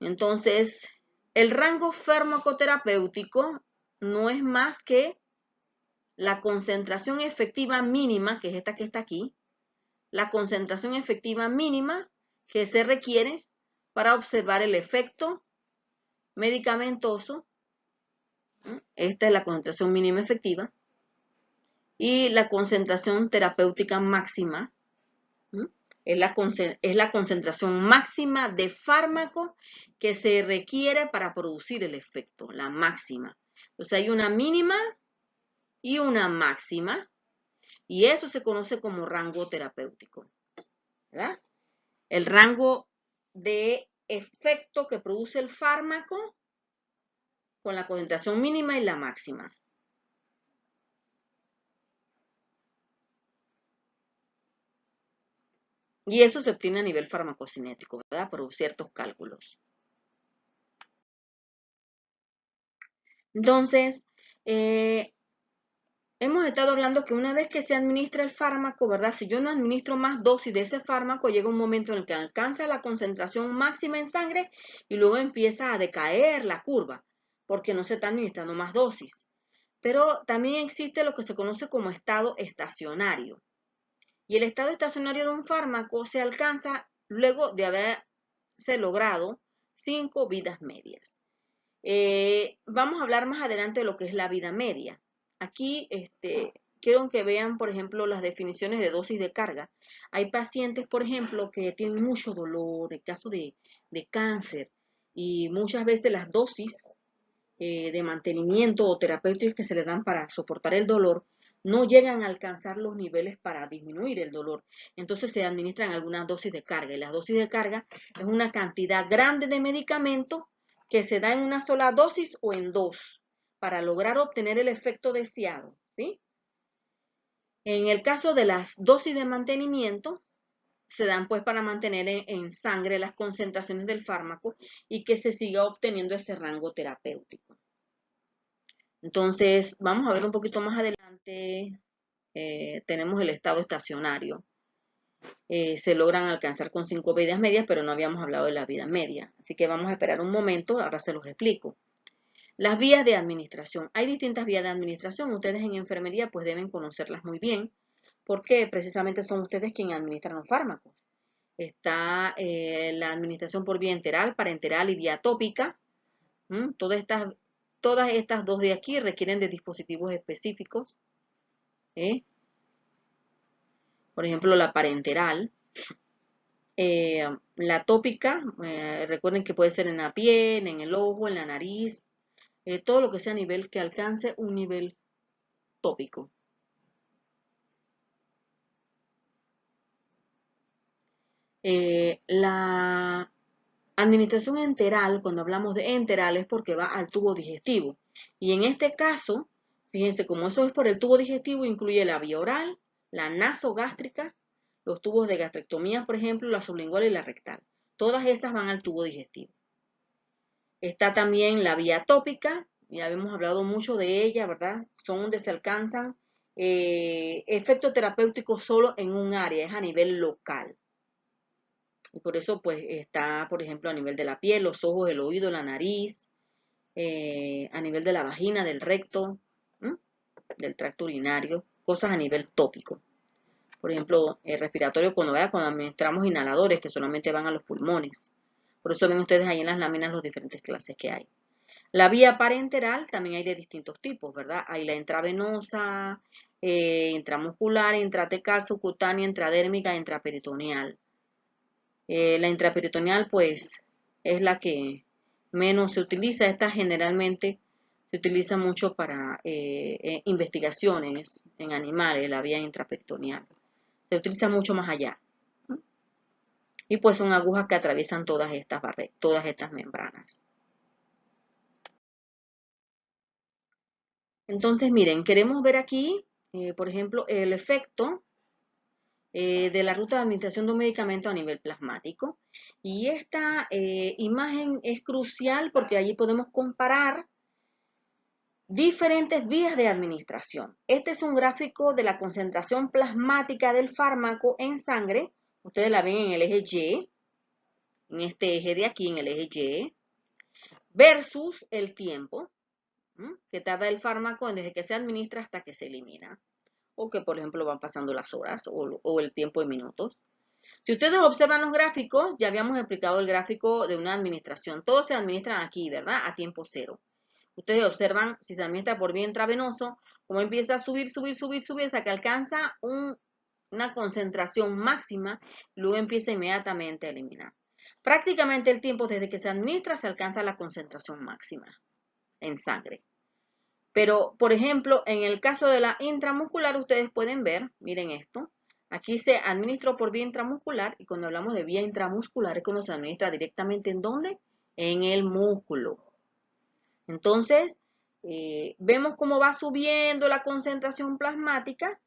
Entonces, el rango farmacoterapéutico no es más que la concentración efectiva mínima, que es esta que está aquí, la concentración efectiva mínima que se requiere para observar el efecto medicamentoso. Esta es la concentración mínima efectiva. Y la concentración terapéutica máxima es la concentración máxima de fármaco que se requiere para producir el efecto, la máxima. Entonces hay una mínima y una máxima, y eso se conoce como rango terapéutico, ¿verdad? El rango de efecto que produce el fármaco con la concentración mínima y la máxima. Y eso se obtiene a nivel farmacocinético, ¿verdad? Por ciertos cálculos. Entonces, hemos estado hablando que una vez que se administra el fármaco, ¿verdad? Si yo no administro más dosis de ese fármaco, llega un momento en el que alcanza la concentración máxima en sangre y luego empieza a decaer la curva, porque no se está administrando más dosis. Pero también existe lo que se conoce como estado estacionario. Y el estado estacionario de un fármaco se alcanza luego de haberse logrado 5 vidas medias. Vamos a hablar más adelante de lo que es la vida media. Aquí quiero que vean, por ejemplo, las definiciones de dosis de carga. Hay pacientes, por ejemplo, que tienen mucho dolor, en caso de cáncer, y muchas veces las dosis de mantenimiento o terapéuticas que se le dan para soportar el dolor no llegan a alcanzar los niveles para disminuir el dolor. Entonces se administran algunas dosis de carga. Y la dosis de carga es una cantidad grande de medicamento que se da en una sola dosis o en dos para lograr obtener el efecto deseado, ¿sí? En el caso de las dosis de mantenimiento, se dan pues para mantener en sangre las concentraciones del fármaco y que se siga obteniendo ese rango terapéutico. Entonces, vamos a ver un poquito más adelante, tenemos el estado estacionario. Se logran alcanzar con 5 vidas medias, pero no habíamos hablado de la vida media. Así que vamos a esperar un momento, ahora se los explico. Las vías de administración. Hay distintas vías de administración. Ustedes en enfermería pues deben conocerlas muy bien, porque precisamente son ustedes quienes administran los fármacos. Está la administración por vía enteral, parenteral y vía tópica. Todas estas dos de aquí requieren de dispositivos específicos. Por ejemplo, la parenteral. La tópica, recuerden que puede ser en la piel, en el ojo, en la nariz, todo lo que sea a nivel que alcance un nivel tópico. La administración enteral, cuando hablamos de enteral, es porque va al tubo digestivo. Y en este caso, fíjense, como eso es por el tubo digestivo, incluye la vía oral, la nasogástrica, los tubos de gastrectomía, por ejemplo, la sublingual y la rectal. Todas esas van al tubo digestivo. Está también la vía tópica, ya hemos hablado mucho de ella, ¿verdad? Son donde se alcanzan efectos terapéuticos solo en un área, es a nivel local. Y por eso, pues, está, por ejemplo, a nivel de la piel, los ojos, el oído, la nariz, a nivel de la vagina, del recto, del tracto urinario, cosas a nivel tópico. Por ejemplo, el respiratorio cuando administramos inhaladores que solamente van a los pulmones. Por eso ven ustedes ahí en las láminas los diferentes clases que hay. La vía parenteral también hay de distintos tipos, ¿verdad? Hay la intravenosa, intramuscular, intratecal, subcutánea, intradérmica, intraperitoneal. La intraperitoneal, pues, es la que menos se utiliza. Esta generalmente se utiliza mucho para investigaciones en animales, la vía intraperitoneal. Se utiliza mucho más allá. Y pues son agujas que atraviesan todas estas membranas. Entonces, miren, queremos ver aquí, por ejemplo, el efecto de la ruta de administración de un medicamento a nivel plasmático. Y esta imagen es crucial porque allí podemos comparar diferentes vías de administración. Este es un gráfico de la concentración plasmática del fármaco en sangre. Ustedes la ven en el eje Y, en este eje de aquí, en el eje Y, versus el tiempo que tarda el fármaco desde que se administra hasta que se elimina. O que, por ejemplo, van pasando las horas o el tiempo en minutos. Si ustedes observan los gráficos, ya habíamos explicado el gráfico de una administración. Todos se administran aquí, ¿verdad? A tiempo cero. Ustedes observan, si se administra por vía intravenoso, cómo empieza a subir, subir, subir, subir, hasta que alcanza una concentración máxima, luego empieza inmediatamente a eliminar. Prácticamente el tiempo desde que se administra se alcanza la concentración máxima en sangre. Pero, por ejemplo, en el caso de la intramuscular, ustedes pueden ver, miren esto, aquí se administró por vía intramuscular, y cuando hablamos de vía intramuscular es cuando se administra directamente ¿en dónde? En el músculo. Entonces, vemos cómo va subiendo la concentración plasmática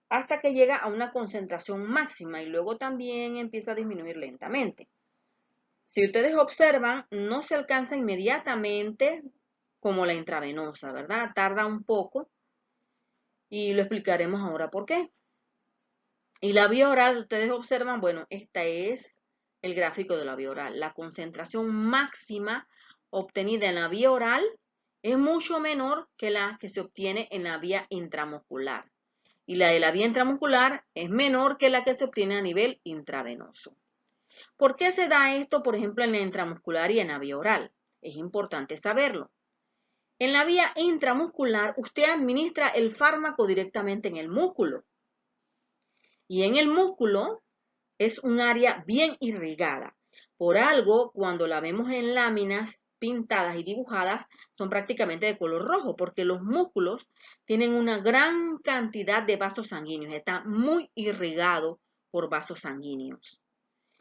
hasta que llega a una concentración máxima y luego también empieza a disminuir lentamente. Si ustedes observan, no se alcanza inmediatamente como la intravenosa, ¿verdad? Tarda un poco Y lo explicaremos ahora por qué. Y la vía oral, ustedes observan, bueno, este es el gráfico de la vía oral. La concentración máxima obtenida en la vía oral es mucho menor que la que se obtiene en la vía intramuscular. Y la de la vía intramuscular es menor que la que se obtiene a nivel intravenoso. ¿Por qué se da esto, por ejemplo, en la intramuscular y en la vía oral? Es importante saberlo. En la vía intramuscular, usted administra el fármaco directamente en el músculo. Y en el músculo es un área bien irrigada. Por algo, cuando la vemos en láminas pintadas y dibujadas, son prácticamente de color rojo, porque los músculos tienen una gran cantidad de vasos sanguíneos. Está muy irrigado por vasos sanguíneos.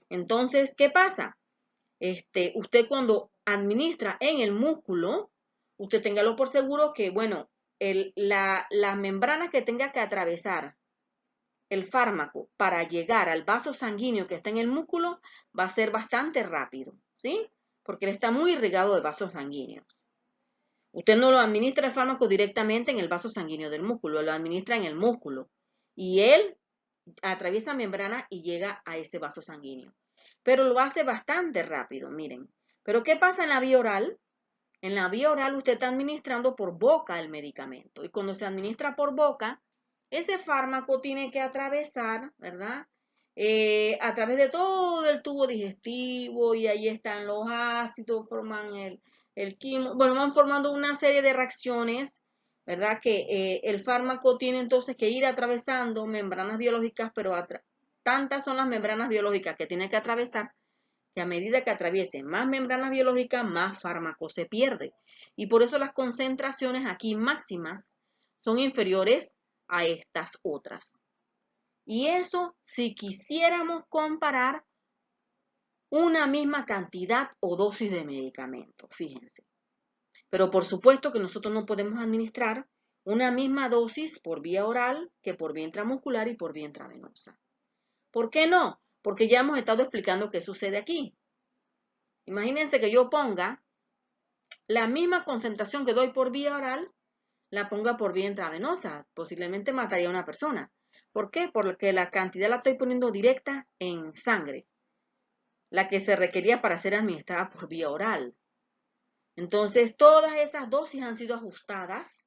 Entonces, ¿qué pasa? Usted cuando administra en el músculo, usted téngalo por seguro que, bueno, las membranas que tenga que atravesar el fármaco para llegar al vaso sanguíneo que está en el músculo va a ser bastante rápido, ¿sí? Porque él está muy irrigado de vasos sanguíneos. Usted no lo administra el fármaco directamente en el vaso sanguíneo del músculo, lo administra en el músculo. Y él atraviesa membrana y llega a ese vaso sanguíneo. Pero lo hace bastante rápido, miren. Pero ¿qué pasa en la vía oral? En la vía oral usted está administrando por boca el medicamento. Y cuando se administra por boca, ese fármaco tiene que atravesar, ¿verdad? A través de todo el tubo digestivo y ahí están los ácidos, forman el quimo, bueno, van formando una serie de reacciones, ¿verdad? Que el fármaco tiene entonces que ir atravesando membranas biológicas, pero tantas son las membranas biológicas que tiene que atravesar que a medida que atraviese más membranas biológicas, más fármaco se pierde. Y por eso las concentraciones aquí máximas son inferiores a estas otras. Y eso si quisiéramos comparar una misma cantidad o dosis de medicamento, fíjense. Pero por supuesto que nosotros no podemos administrar una misma dosis por vía oral que por vía intramuscular y por vía intravenosa. ¿Por qué no? Porque ya hemos estado explicando qué sucede aquí. Imagínense que yo ponga la misma concentración que doy por vía oral, la ponga por vía intravenosa. Posiblemente mataría a una persona. ¿Por qué? Porque la cantidad la estoy poniendo directa en sangre, la que se requería para ser administrada por vía oral. Entonces, todas esas dosis han sido ajustadas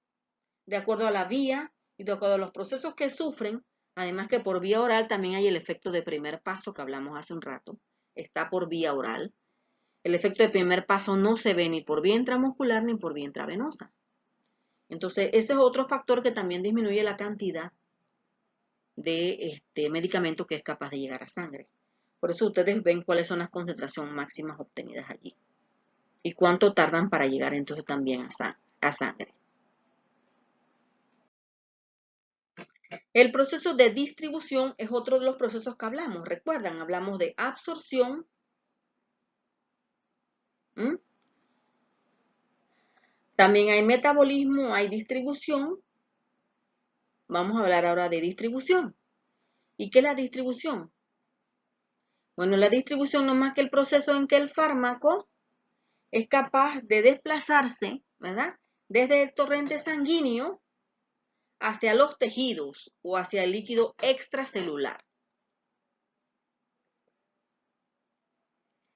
de acuerdo a la vía y de acuerdo a los procesos que sufren. Además que por vía oral también hay el efecto de primer paso que hablamos hace un rato. Está por vía oral. El efecto de primer paso no se ve ni por vía intramuscular ni por vía intravenosa. Entonces, ese es otro factor que también disminuye la cantidad de medicamento que es capaz de llegar a sangre. Por eso ustedes ven cuáles son las concentraciones máximas obtenidas allí. Y cuánto tardan para llegar entonces también a sangre. El proceso de distribución es otro de los procesos que hablamos. Recuerdan, hablamos de absorción. También hay metabolismo, hay distribución. Vamos a hablar ahora de distribución. ¿Y qué es la distribución? Bueno, la distribución no es más que el proceso en que el fármaco es capaz de desplazarse, ¿verdad? Desde el torrente sanguíneo hacia los tejidos o hacia el líquido extracelular.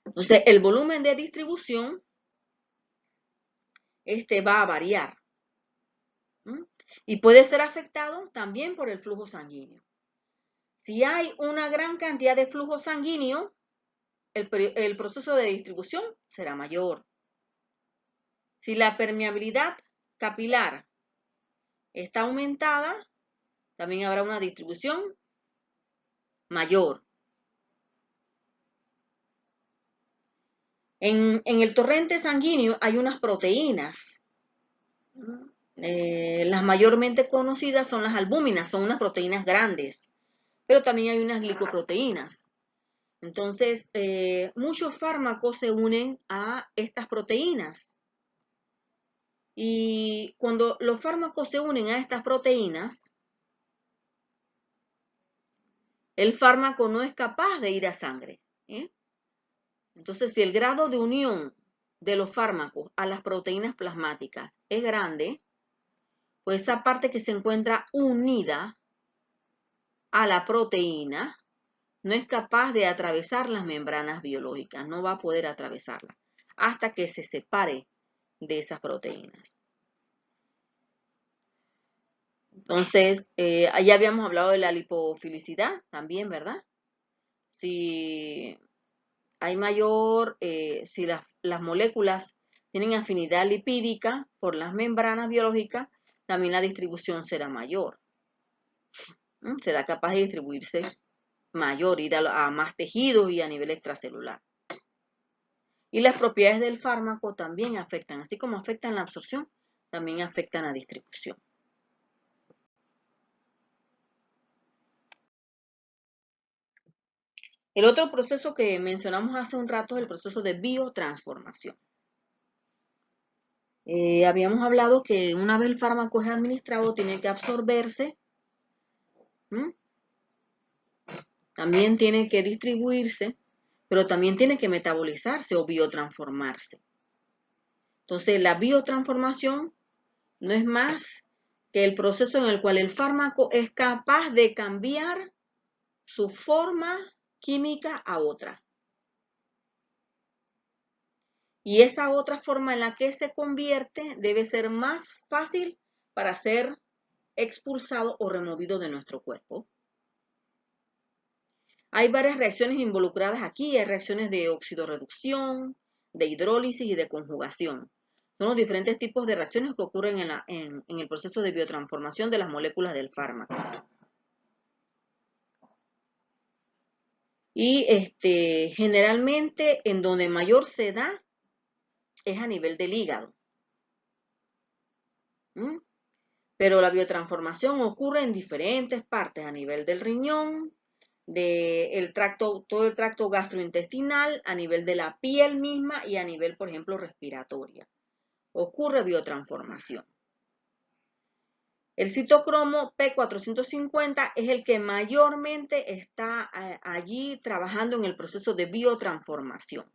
Entonces, el volumen de distribución va a variar. Y puede ser afectado también por el flujo sanguíneo. Si hay una gran cantidad de flujo sanguíneo, el proceso de distribución será mayor. Si la permeabilidad capilar está aumentada, también habrá una distribución mayor. En el torrente sanguíneo hay unas proteínas. Las mayormente conocidas son las albúminas, son unas proteínas grandes, pero también hay unas glicoproteínas. Entonces, muchos fármacos se unen a estas proteínas. Y cuando los fármacos se unen a estas proteínas, el fármaco no es capaz de ir a sangre. Entonces, si el grado de unión de los fármacos a las proteínas plasmáticas es grande, pues esa parte que se encuentra unida a la proteína no es capaz de atravesar las membranas biológicas, no va a poder atravesarlas hasta que se separe de esas proteínas. Entonces, ya habíamos hablado de la lipofilicidad también, ¿verdad? Si hay mayor, si las moléculas tienen afinidad lipídica por las membranas biológicas, también la distribución será mayor. Será capaz de distribuirse mayor, ir a más tejidos y a nivel extracelular. Y las propiedades del fármaco también afectan, así como afectan la absorción, también afectan la distribución. El otro proceso que mencionamos hace un rato es el proceso de biotransformación. Habíamos hablado que una vez el fármaco es administrado, tiene que absorberse, también tiene que distribuirse, pero también tiene que metabolizarse o biotransformarse. Entonces, la biotransformación no es más que el proceso en el cual el fármaco es capaz de cambiar su forma química a otra. Y esa otra forma en la que se convierte debe ser más fácil para ser expulsado o removido de nuestro cuerpo. Hay varias reacciones involucradas aquí, hay reacciones de oxidorreducción, de hidrólisis y de conjugación. Son los diferentes tipos de reacciones que ocurren en el proceso de biotransformación de las moléculas del fármaco. Y generalmente en donde mayor se da es a nivel del hígado. Pero la biotransformación ocurre en diferentes partes, a nivel del riñón, todo el tracto gastrointestinal, a nivel de la piel misma y a nivel, por ejemplo, respiratoria. Ocurre biotransformación. El citocromo P450 es el que mayormente está allí trabajando en el proceso de biotransformación.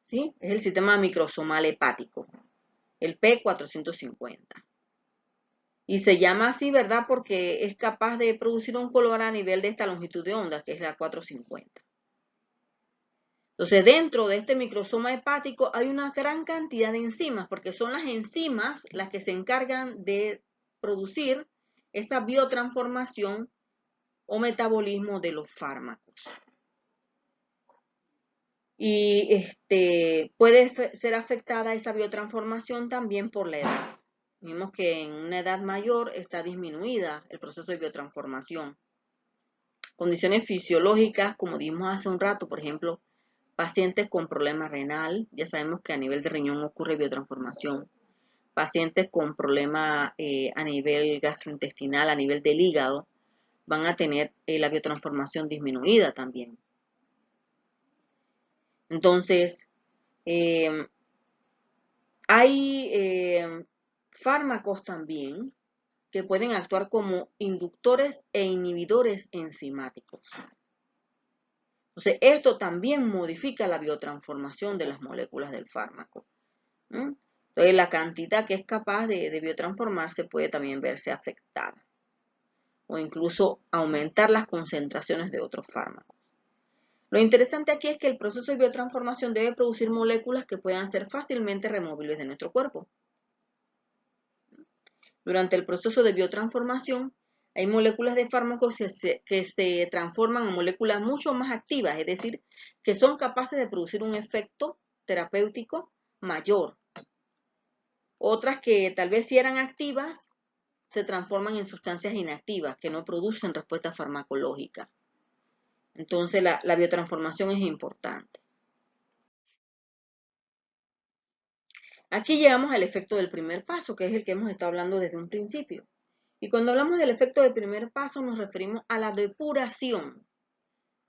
¿Sí? Es el sistema microsomal hepático, el P450. Y se llama así, ¿verdad? Porque es capaz de producir un color a nivel de esta longitud de onda, que es la 450. Entonces, dentro de este microsoma hepático hay una gran cantidad de enzimas, porque son las enzimas las que se encargan de producir esa biotransformación o metabolismo de los fármacos. Y puede ser afectada esa biotransformación también por la edad. Vimos que en una edad mayor está disminuida el proceso de biotransformación. Condiciones fisiológicas, como dijimos hace un rato, por ejemplo, pacientes con problema renal, ya sabemos que a nivel de riñón ocurre biotransformación. Pacientes con problema a nivel gastrointestinal, a nivel del hígado, van a tener la biotransformación disminuida también. Entonces, hay fármacos también que pueden actuar como inductores e inhibidores enzimáticos. Entonces, esto también modifica la biotransformación de las moléculas del fármaco. Entonces, la cantidad que es capaz de biotransformarse puede también verse afectada o incluso aumentar las concentraciones de otros fármacos. Lo interesante aquí es que el proceso de biotransformación debe producir moléculas que puedan ser fácilmente removibles de nuestro cuerpo. Durante el proceso de biotransformación, hay moléculas de fármacos que se transforman en moléculas mucho más activas, es decir, que son capaces de producir un efecto terapéutico mayor. Otras que tal vez sí eran activas, se transforman en sustancias inactivas, que no producen respuesta farmacológica. Entonces, la biotransformación es importante. Aquí llegamos al efecto del primer paso, que es el que hemos estado hablando desde un principio. Y cuando hablamos del efecto del primer paso, nos referimos a la depuración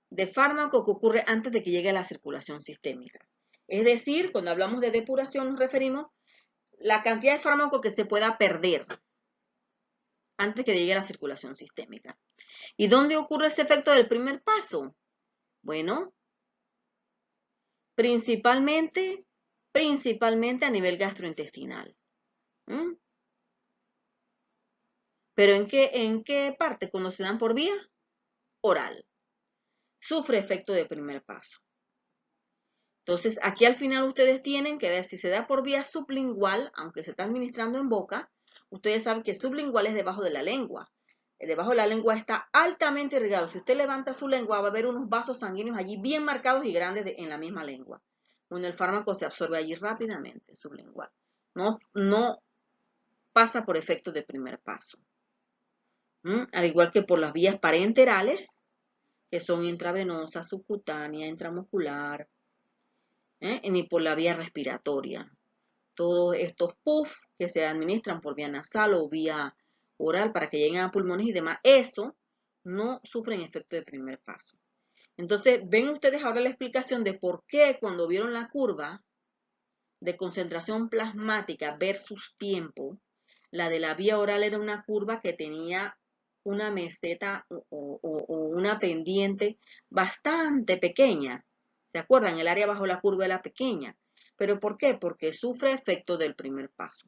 de fármaco que ocurre antes de que llegue a la circulación sistémica. Es decir, cuando hablamos de depuración, nos referimos a la cantidad de fármaco que se pueda perder antes que llegue a la circulación sistémica. ¿Y dónde ocurre ese efecto del primer paso? Bueno, principalmente a nivel gastrointestinal. ¿Pero en qué parte? Cuando se dan por vía oral. Sufre efecto de primer paso. Entonces, aquí al final ustedes tienen que ver si se da por vía sublingual, aunque se está administrando en boca, ustedes saben que sublingual es debajo de la lengua. Debajo de la lengua está altamente irrigado. Si usted levanta su lengua, va a ver unos vasos sanguíneos allí bien marcados y grandes en la misma lengua. Bueno, el fármaco se absorbe allí rápidamente, sublingual. No pasa por efecto de primer paso. Al igual que por las vías parenterales, que son intravenosa, subcutánea, intramuscular, ni por la vía respiratoria. Todos estos puff que se administran por vía nasal o vía oral para que lleguen a pulmones y demás, eso no sufren efecto de primer paso. Entonces, ven ustedes ahora la explicación de por qué cuando vieron la curva de concentración plasmática versus tiempo, la de la vía oral era una curva que tenía una meseta o una pendiente bastante pequeña. ¿Se acuerdan? El área bajo la curva era pequeña. ¿Pero por qué? Porque sufre efecto del primer paso.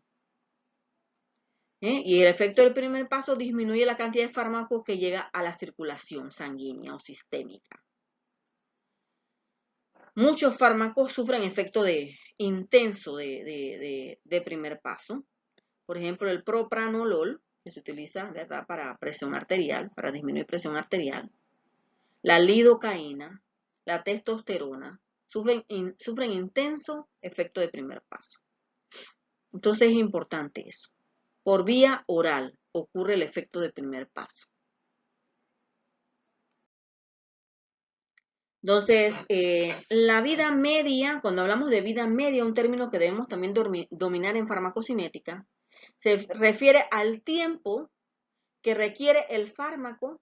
Y el efecto del primer paso disminuye la cantidad de fármaco que llega a la circulación sanguínea o sistémica. Muchos fármacos sufren efecto intenso de primer paso. Por ejemplo, el propranolol, que se utiliza, ¿verdad?, para presión arterial, para disminuir presión arterial. La lidocaína, la testosterona, sufren intenso efecto de primer paso. Entonces es importante eso. Por vía oral ocurre el efecto de primer paso. Entonces, la vida media, cuando hablamos de vida media, un término que debemos también dominar en farmacocinética, se refiere al tiempo que requiere el fármaco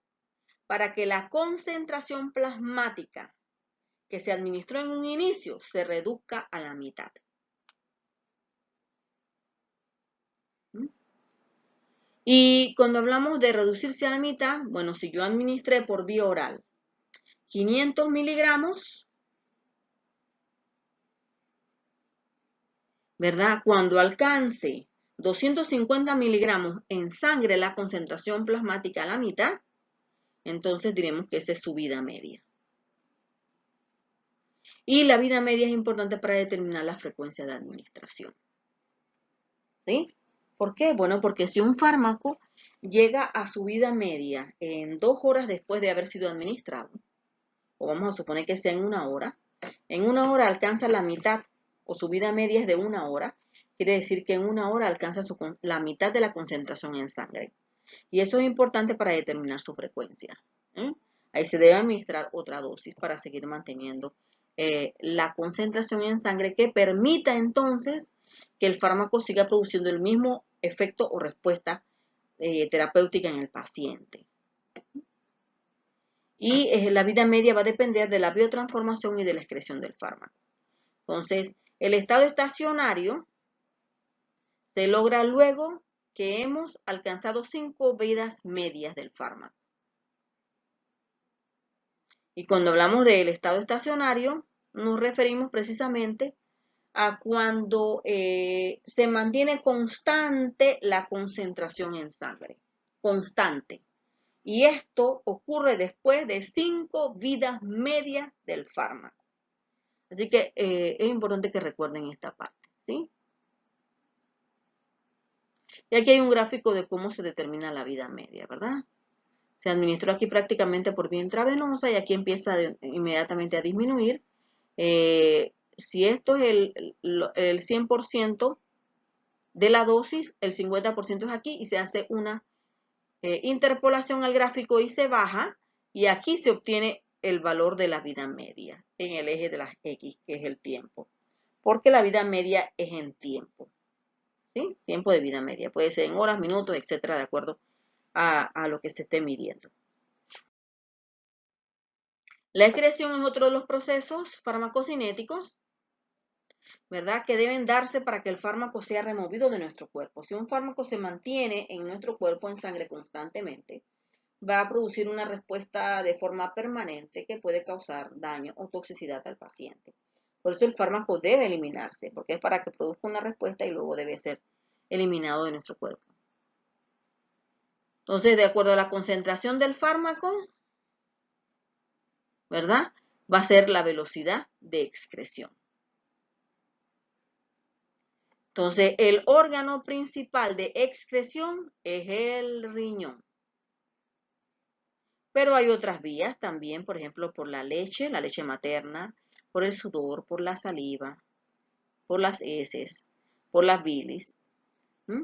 para que la concentración plasmática que se administró en un inicio se reduzca a la mitad. Y cuando hablamos de reducirse a la mitad, bueno, si yo administré por vía oral 500 miligramos, ¿verdad? Cuando alcance 250 miligramos en sangre la concentración plasmática a la mitad, entonces diremos que esa es su vida media. Y la vida media es importante para determinar la frecuencia de administración. ¿Sí? ¿Por qué? Bueno, porque si un fármaco llega a su vida media en 2 horas después de haber sido administrado, o vamos a suponer que sea en 1 hora, en 1 hora alcanza la mitad, o su vida media es de 1 hora, quiere decir que en 1 hora alcanza la mitad de la concentración en sangre. Y eso es importante para determinar su frecuencia. Ahí se debe administrar otra dosis para seguir manteniendo la concentración en sangre que permita entonces que el fármaco siga produciendo el mismo efecto o respuesta terapéutica en el paciente. Y la vida media va a depender de la biotransformación y de la excreción del fármaco. Entonces, el estado estacionario se logra luego que hemos alcanzado 5 vidas medias del fármaco. Y cuando hablamos del estado estacionario, nos referimos precisamente a cuando se mantiene constante la concentración en sangre. Constante. Y esto ocurre después de 5 vidas medias del fármaco. Así que es importante que recuerden esta parte, ¿sí? Y aquí hay un gráfico de cómo se determina la vida media, ¿verdad? Se administró aquí prácticamente por vía intravenosa y aquí empieza inmediatamente a disminuir. Si esto es el 100% de la dosis, el 50% es aquí y se hace una interpolación al gráfico y se baja y aquí se obtiene el valor de la vida media en el eje de las X, que es el tiempo. Porque la vida media es en tiempo. ¿Sí? Tiempo de vida media. Puede ser en horas, minutos, etcétera, de acuerdo a lo que se esté midiendo. La excreción es otro de los procesos farmacocinéticos, ¿verdad?, que deben darse para que el fármaco sea removido de nuestro cuerpo. Si un fármaco se mantiene en nuestro cuerpo en sangre constantemente, va a producir una respuesta de forma permanente que puede causar daño o toxicidad al paciente. Por eso el fármaco debe eliminarse, porque es para que produzca una respuesta y luego debe ser eliminado de nuestro cuerpo. Entonces, de acuerdo a la concentración del fármaco, ¿verdad? Va a ser la velocidad de excreción. Entonces, el órgano principal de excreción es el riñón. Pero hay otras vías también, por ejemplo, por la leche materna, por el sudor, por la saliva, por las heces, por las bilis. ¿Mm?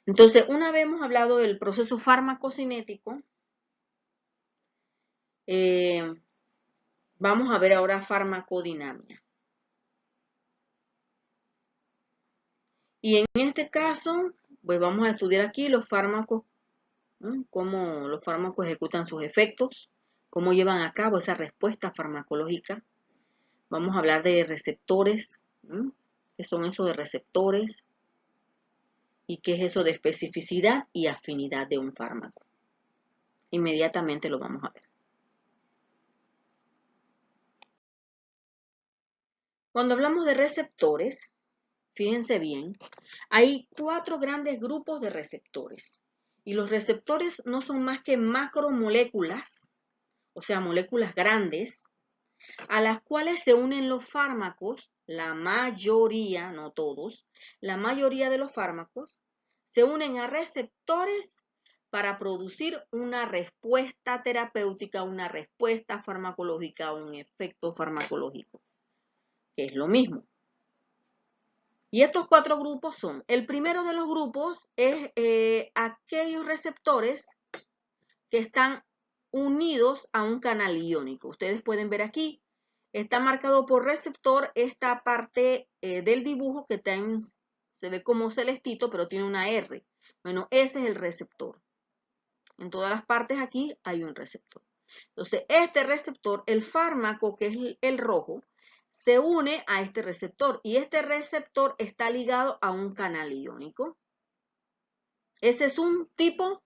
Entonces, una vez hemos hablado del proceso farmacocinético, vamos a ver ahora farmacodinámica. Y en este caso, pues vamos a estudiar aquí los fármacos, ¿no? Cómo los fármacos ejecutan sus efectos, cómo llevan a cabo esa respuesta farmacológica. Vamos a hablar de receptores, ¿no? ¿Qué son esos de receptores? ¿Y qué es eso de especificidad y afinidad de un fármaco? Inmediatamente lo vamos a ver. Cuando hablamos de receptores, fíjense bien, hay 4 grandes grupos de receptores. Y los receptores no son más que macromoléculas, o sea, moléculas grandes, a las cuales se unen los fármacos, la mayoría, no todos, la mayoría de los fármacos se unen a receptores para producir una respuesta terapéutica, una respuesta farmacológica, un efecto farmacológico, que es lo mismo. Y estos 4 grupos son, el primero de los grupos es aquellos receptores que están unidos a un canal iónico. Ustedes pueden ver aquí, está marcado por receptor esta parte del dibujo que se ve como celestito, pero tiene una R. Bueno, ese es el receptor. En todas las partes aquí hay un receptor. Entonces, este receptor, el fármaco, que es el rojo, se une a este receptor y este receptor está ligado a un canal iónico. Ese es un tipo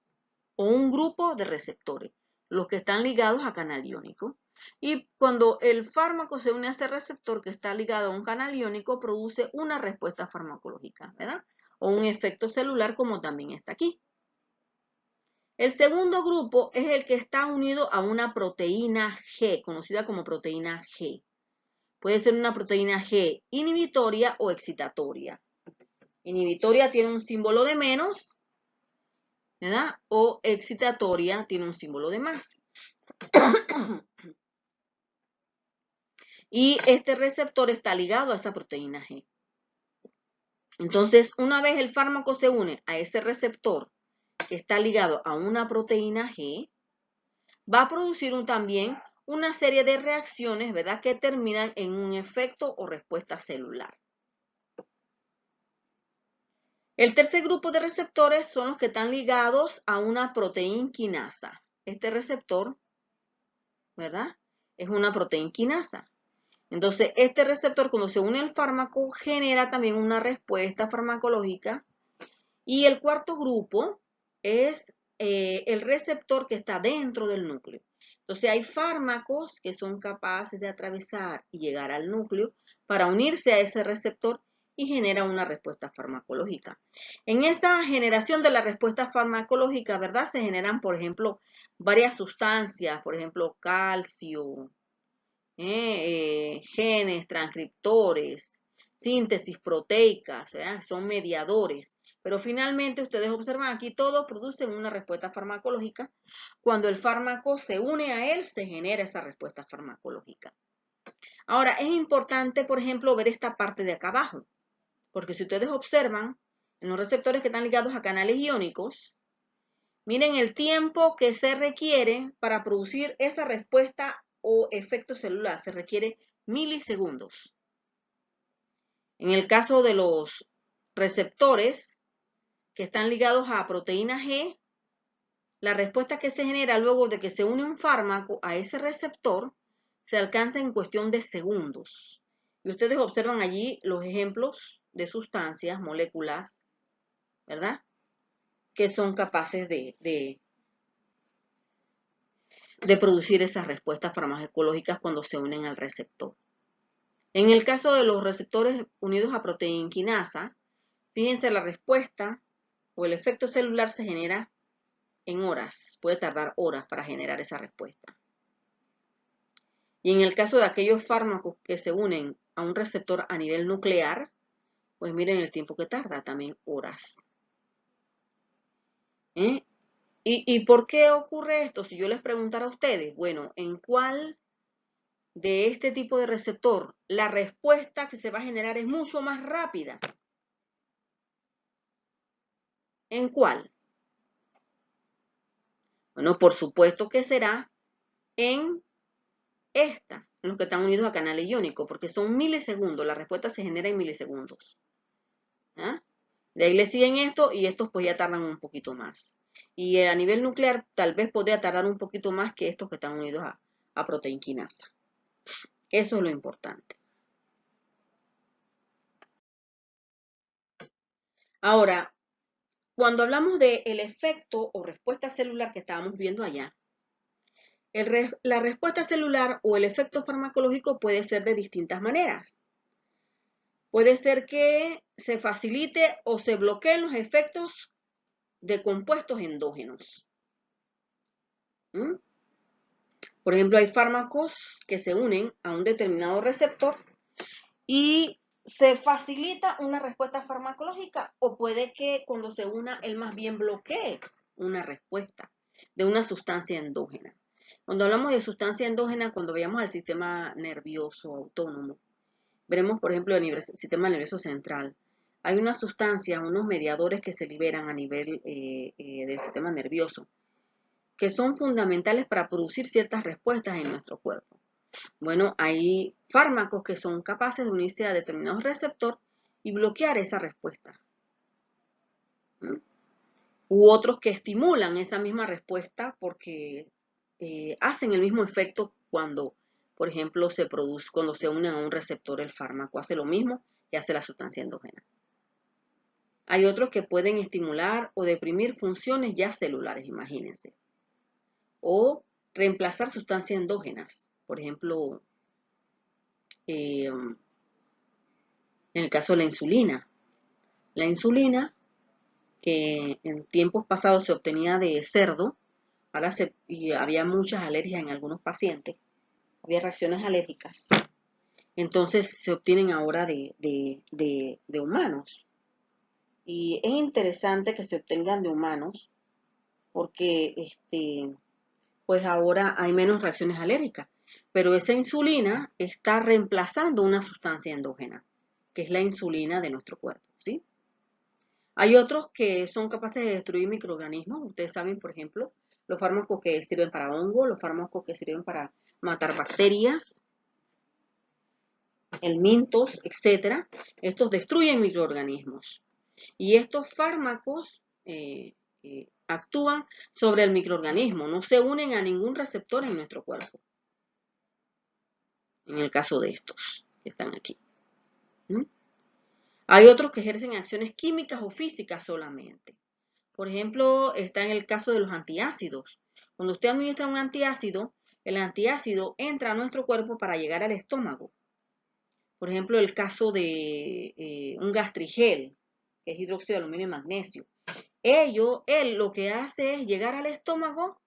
o un grupo de receptores, los que están ligados a canal iónico. Y cuando el fármaco se une a ese receptor que está ligado a un canal iónico, produce una respuesta farmacológica, ¿verdad? O un efecto celular, como también está aquí. El segundo grupo es el que está unido a una proteína G, conocida como proteína G. Puede ser una proteína G inhibitoria o excitatoria. Inhibitoria tiene un símbolo de menos, ¿verdad? O excitatoria tiene un símbolo de más. Y este receptor está ligado a esa proteína G. Entonces, una vez el fármaco se une a ese receptor que está ligado a una proteína G, va a producir también una serie de reacciones, ¿verdad?, que terminan en un efecto o respuesta celular. El tercer grupo de receptores son los que están ligados a una proteína quinasa. Este receptor, ¿verdad?, es una proteína quinasa. Entonces, este receptor, cuando se une al fármaco, genera también una respuesta farmacológica. Y el cuarto grupo es el receptor que está dentro del núcleo. Entonces, hay fármacos que son capaces de atravesar y llegar al núcleo para unirse a ese receptor y genera una respuesta farmacológica. En esa generación de la respuesta farmacológica, ¿verdad? Se generan, por ejemplo, varias sustancias, por ejemplo, calcio, genes, transcriptores, síntesis proteicas, son mediadores. Pero finalmente ustedes observan aquí, todos producen una respuesta farmacológica. Cuando el fármaco se une a él, se genera esa respuesta farmacológica. Ahora, es importante, por ejemplo, ver esta parte de acá abajo. Porque si ustedes observan, en los receptores que están ligados a canales iónicos, miren el tiempo que se requiere para producir esa respuesta o efecto celular. Se requiere milisegundos. En el caso de los receptores que están ligados a proteína G, la respuesta que se genera luego de que se une un fármaco a ese receptor se alcanza en cuestión de segundos. Y ustedes observan allí los ejemplos de sustancias, moléculas, ¿verdad?, que son capaces de producir esas respuestas farmacológicas cuando se unen al receptor. En el caso de los receptores unidos a proteína quinasa, fíjense, la respuesta o el efecto celular se genera en horas, puede tardar horas para generar esa respuesta. Y en el caso de aquellos fármacos que se unen a un receptor a nivel nuclear, pues miren el tiempo que tarda, también horas. ¿Y por qué ocurre esto? Si yo les preguntara a ustedes, bueno, ¿en cuál de este tipo de receptor la respuesta que se va a generar es mucho más rápida? ¿En cuál? Bueno, por supuesto que será en los que están unidos a canal iónico, porque son milisegundos, la respuesta se genera en milisegundos. ¿Ah? De ahí le siguen estos y estos pues ya tardan un poquito más. Y a nivel nuclear tal vez podría tardar un poquito más que estos que están unidos a proteína quinasa. Eso es lo importante. Ahora, cuando hablamos del efecto o respuesta celular que estábamos viendo allá, la respuesta celular o el efecto farmacológico puede ser de distintas maneras. Puede ser que se facilite o se bloqueen los efectos de compuestos endógenos. Por ejemplo, hay fármacos que se unen a un determinado receptor y se facilita una respuesta farmacológica, o puede que cuando se una él más bien bloquee una respuesta de una sustancia endógena. Cuando hablamos de sustancia endógena, cuando veamos al sistema nervioso autónomo, veremos, por ejemplo, el sistema nervioso central. Hay una sustancia, unos mediadores que se liberan a nivel del sistema nervioso, que son fundamentales para producir ciertas respuestas en nuestro cuerpo. Bueno, hay fármacos que son capaces de unirse a determinados receptores y bloquear esa respuesta. U otros que estimulan esa misma respuesta porque hacen el mismo efecto cuando, por ejemplo, cuando se unen a un receptor el fármaco. Hace lo mismo que hace la sustancia endógena. Hay otros que pueden estimular o deprimir funciones ya celulares, imagínense. O reemplazar sustancias endógenas. Por ejemplo, en el caso de la insulina. La insulina, que en tiempos pasados se obtenía de cerdo, y había muchas alergias en algunos pacientes, había reacciones alérgicas. Entonces se obtienen ahora de humanos. Y es interesante que se obtengan de humanos porque pues ahora hay menos reacciones alérgicas. Pero esa insulina está reemplazando una sustancia endógena, que es la insulina de nuestro cuerpo, ¿sí? Hay otros que son capaces de destruir microorganismos. Ustedes saben, por ejemplo, los fármacos que sirven para hongos, los fármacos que sirven para matar bacterias, el mintos, etc. Estos destruyen microorganismos. Y estos fármacos actúan sobre el microorganismo, no se unen a ningún receptor en nuestro cuerpo. En el caso de estos que están aquí. Hay otros que ejercen acciones químicas o físicas solamente. Por ejemplo, está en el caso de los antiácidos. Cuando usted administra un antiácido, el antiácido entra a nuestro cuerpo para llegar al estómago. Por ejemplo, el caso de un gastrigel, que es hidróxido de aluminio y magnesio. Él lo que hace es llegar al estómago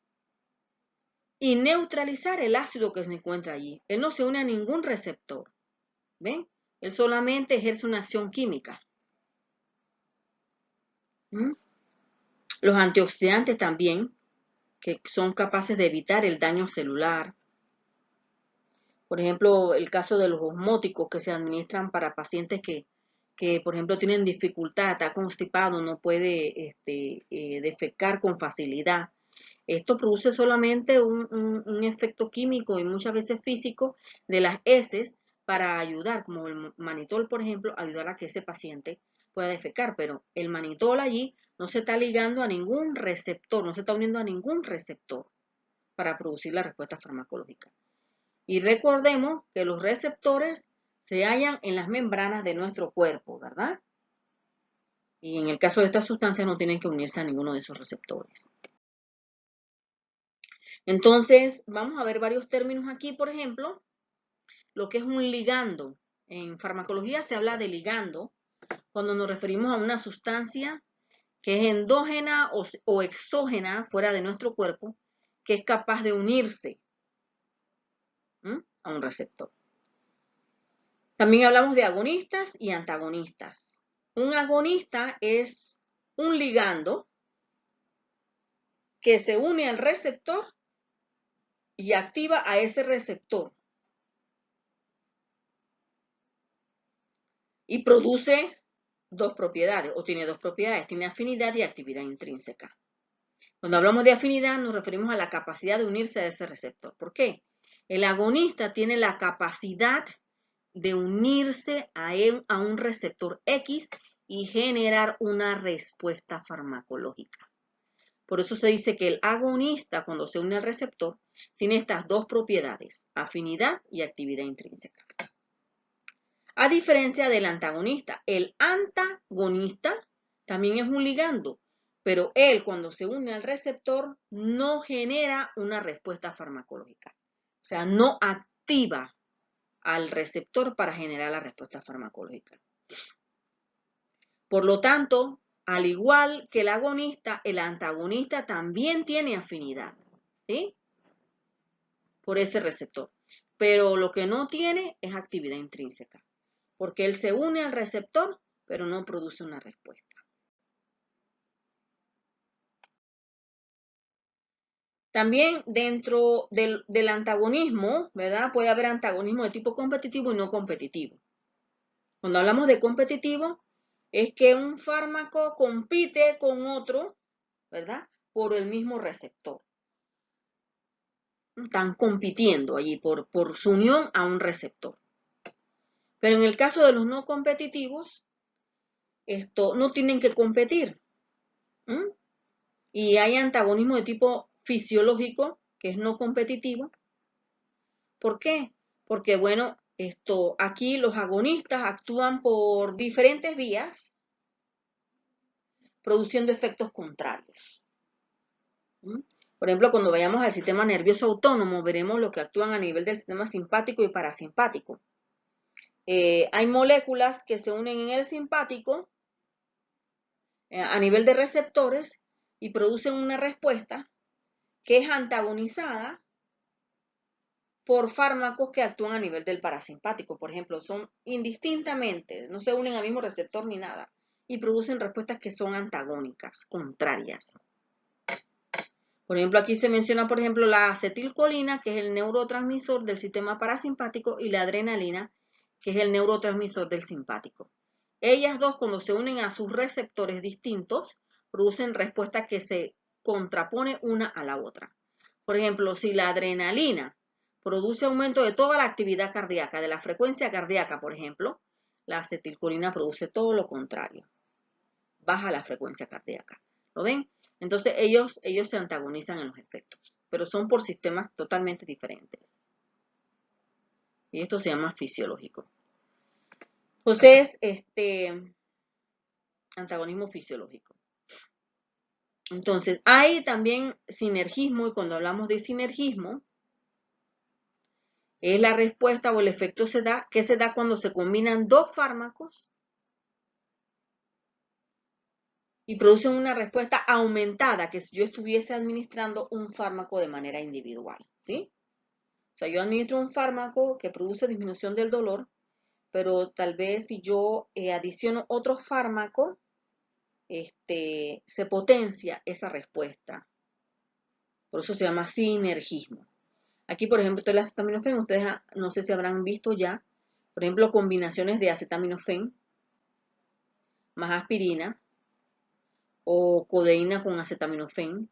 y neutralizar el ácido que se encuentra allí. Él no se une a ningún receptor. ¿Ven? Él solamente ejerce una acción química. Los antioxidantes también, que son capaces de evitar el daño celular. Por ejemplo, el caso de los osmóticos que se administran para pacientes que por ejemplo, tienen dificultad, está constipado, no puede defecar con facilidad. Esto produce solamente un efecto químico y muchas veces físico de las heces para ayudar, como el manitol, por ejemplo, ayudar a que ese paciente pueda defecar, pero el manitol allí no se está ligando a ningún receptor, no se está uniendo a ningún receptor para producir la respuesta farmacológica. Y recordemos que los receptores se hallan en las membranas de nuestro cuerpo, ¿verdad? Y en el caso de estas sustancias no tienen que unirse a ninguno de esos receptores. Entonces, vamos a ver varios términos aquí, por ejemplo, lo que es un ligando. En farmacología se habla de ligando cuando nos referimos a una sustancia que es endógena o exógena fuera de nuestro cuerpo, que es capaz de unirse a un receptor. También hablamos de agonistas y antagonistas. Un agonista es un ligando que se une al receptor y activa a ese receptor y produce dos propiedades, o tiene dos propiedades, tiene afinidad y actividad intrínseca. Cuando hablamos de afinidad nos referimos a la capacidad de unirse a ese receptor. ¿Por qué? El agonista tiene la capacidad de unirse a un receptor X y generar una respuesta farmacológica. Por eso se dice que el agonista, cuando se une al receptor, tiene estas dos propiedades, afinidad y actividad intrínseca. A diferencia del antagonista, el antagonista también es un ligando, pero él cuando se une al receptor no genera una respuesta farmacológica. O sea, no activa al receptor para generar la respuesta farmacológica. Por lo tanto, al igual que el agonista, el antagonista también tiene afinidad, ¿sí? Por ese receptor. Pero lo que no tiene es actividad intrínseca, porque él se une al receptor, pero no produce una respuesta. También dentro del antagonismo, ¿verdad? Puede haber antagonismo de tipo competitivo y no competitivo. Cuando hablamos de competitivo, es que un fármaco compite con otro, ¿verdad? Por el mismo receptor. Están compitiendo allí por su unión a un receptor. Pero en el caso de los no competitivos, esto no tienen que competir. Y hay antagonismo de tipo fisiológico, que es no competitivo. ¿Por qué? Porque, bueno, aquí los agonistas actúan por diferentes vías, produciendo efectos contrarios. Por ejemplo, cuando vayamos al sistema nervioso autónomo, veremos lo que actúan a nivel del sistema simpático y parasimpático. Hay moléculas que se unen en el simpático a nivel de receptores y producen una respuesta que es antagonizada por fármacos que actúan a nivel del parasimpático. Por ejemplo, son indistintamente, no se unen al mismo receptor ni nada, y producen respuestas que son antagónicas, contrarias. Por ejemplo, aquí se menciona, por ejemplo, la acetilcolina, que es el neurotransmisor del sistema parasimpático, y la adrenalina, que es el neurotransmisor del simpático. Ellas dos, cuando se unen a sus receptores distintos, producen respuestas que se contraponen una a la otra. Por ejemplo, si la adrenalina produce aumento de toda la actividad cardíaca, de la frecuencia cardíaca, por ejemplo, la acetilcolina produce todo lo contrario. Baja la frecuencia cardíaca. ¿Lo ven? Entonces ellos se antagonizan en los efectos, pero son por sistemas totalmente diferentes. Y esto se llama fisiológico. Entonces, antagonismo fisiológico. Entonces, hay también sinergismo, y cuando hablamos de sinergismo, es la respuesta o el efecto que se da cuando se combinan dos fármacos y producen una respuesta aumentada que si yo estuviese administrando un fármaco de manera individual, ¿sí? O sea, yo administro un fármaco que produce disminución del dolor, pero tal vez si yo adiciono otro fármaco, se potencia esa respuesta. Por eso se llama sinergismo. Aquí, por ejemplo, el acetaminofén, ustedes no sé si habrán visto ya, por ejemplo, combinaciones de acetaminofén más aspirina o codeína con acetaminofén.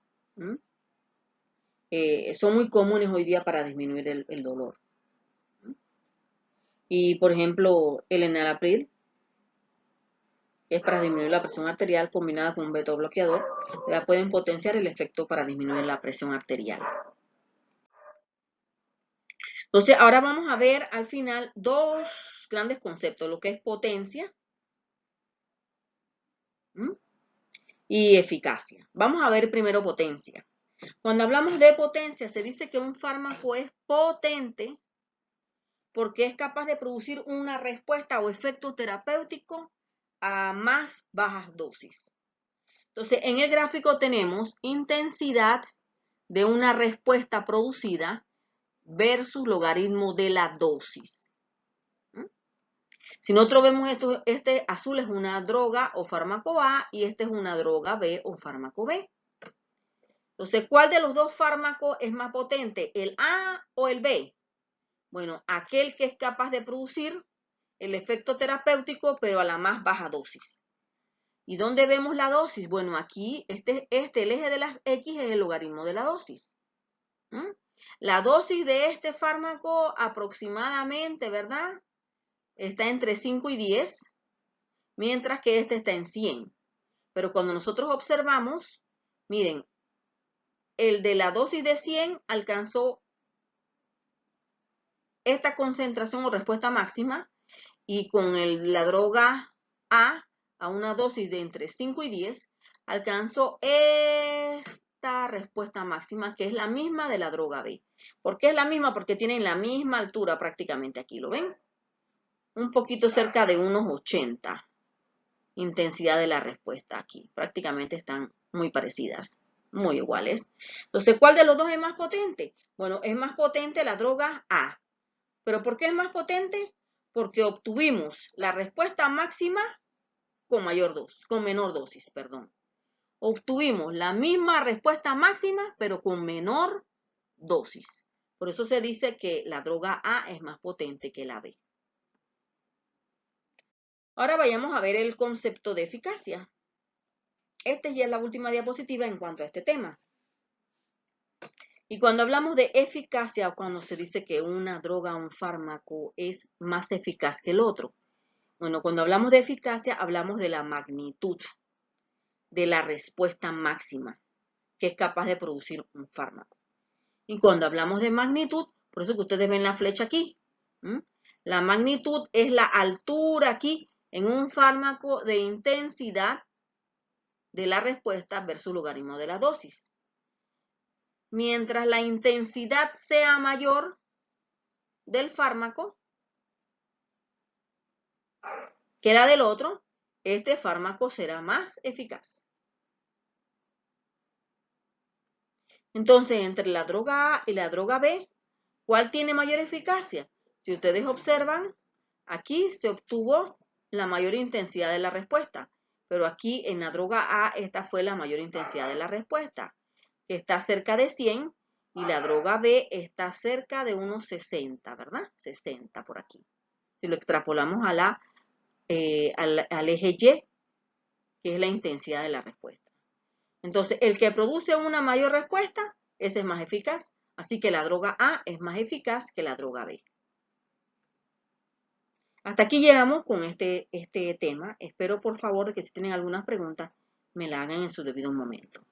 Son muy comunes hoy día para disminuir el dolor. Y, por ejemplo, el enalapril es para disminuir la presión arterial combinada con un beta bloqueador. Ya pueden potenciar el efecto para disminuir la presión arterial. Entonces, ahora vamos a ver al final dos grandes conceptos, lo que es potencia y eficacia. Vamos a ver primero potencia. Cuando hablamos de potencia, se dice que un fármaco es potente porque es capaz de producir una respuesta o efecto terapéutico a más bajas dosis. Entonces, en el gráfico tenemos intensidad de una respuesta producida versus logaritmo de la dosis. Si nosotros vemos esto, este azul es una droga o fármaco A y este es una droga B o fármaco B. Entonces, ¿cuál de los dos fármacos es más potente, el A o el B? Bueno, aquel que es capaz de producir el efecto terapéutico, pero a la más baja dosis. ¿Y dónde vemos la dosis? Bueno, aquí, el eje de las X es el logaritmo de la dosis. La dosis de este fármaco aproximadamente, ¿verdad? Está entre 5 y 10, mientras que este está en 100. Pero cuando nosotros observamos, miren, el de la dosis de 100 alcanzó esta concentración o respuesta máxima y con la droga A una dosis de entre 5 y 10 alcanzó esta respuesta máxima que es la misma de la droga B. ¿Por qué es la misma? Porque tienen la misma altura prácticamente aquí, ¿lo ven? Un poquito cerca de unos 80 intensidad de la respuesta aquí. Prácticamente están muy parecidas, muy iguales. Entonces, ¿cuál de los dos es más potente? Bueno, es más potente la droga A. ¿Pero por qué es más potente? Porque obtuvimos la respuesta máxima con menor dosis, perdón. Obtuvimos la misma respuesta máxima, pero con menor dosis. Por eso se dice que la droga A es más potente que la B. Ahora vayamos a ver el concepto de eficacia. Esta ya es la última diapositiva en cuanto a este tema. Y cuando hablamos de eficacia, o cuando se dice que una droga o un fármaco es más eficaz que el otro, bueno, cuando hablamos de eficacia, hablamos de la magnitud de la respuesta máxima que es capaz de producir un fármaco. Y cuando hablamos de magnitud, por eso que ustedes ven la flecha aquí, la magnitud es la altura aquí en un fármaco de intensidad de la respuesta versus logaritmo de la dosis. Mientras la intensidad sea mayor del fármaco que la del otro, este fármaco será más eficaz. Entonces, entre la droga A y la droga B, ¿cuál tiene mayor eficacia? Si ustedes observan, aquí se obtuvo la mayor intensidad de la respuesta, pero aquí en la droga A esta fue la mayor intensidad de la respuesta, que está cerca de 100, y la droga B está cerca de unos 60, ¿verdad? 60 por aquí. Si lo extrapolamos a al eje Y, que es la intensidad de la respuesta. Entonces, el que produce una mayor respuesta, ese es más eficaz. Así que la droga A es más eficaz que la droga B. Hasta aquí llegamos con este tema. Espero, por favor, que si tienen algunas preguntas, me la hagan en su debido momento.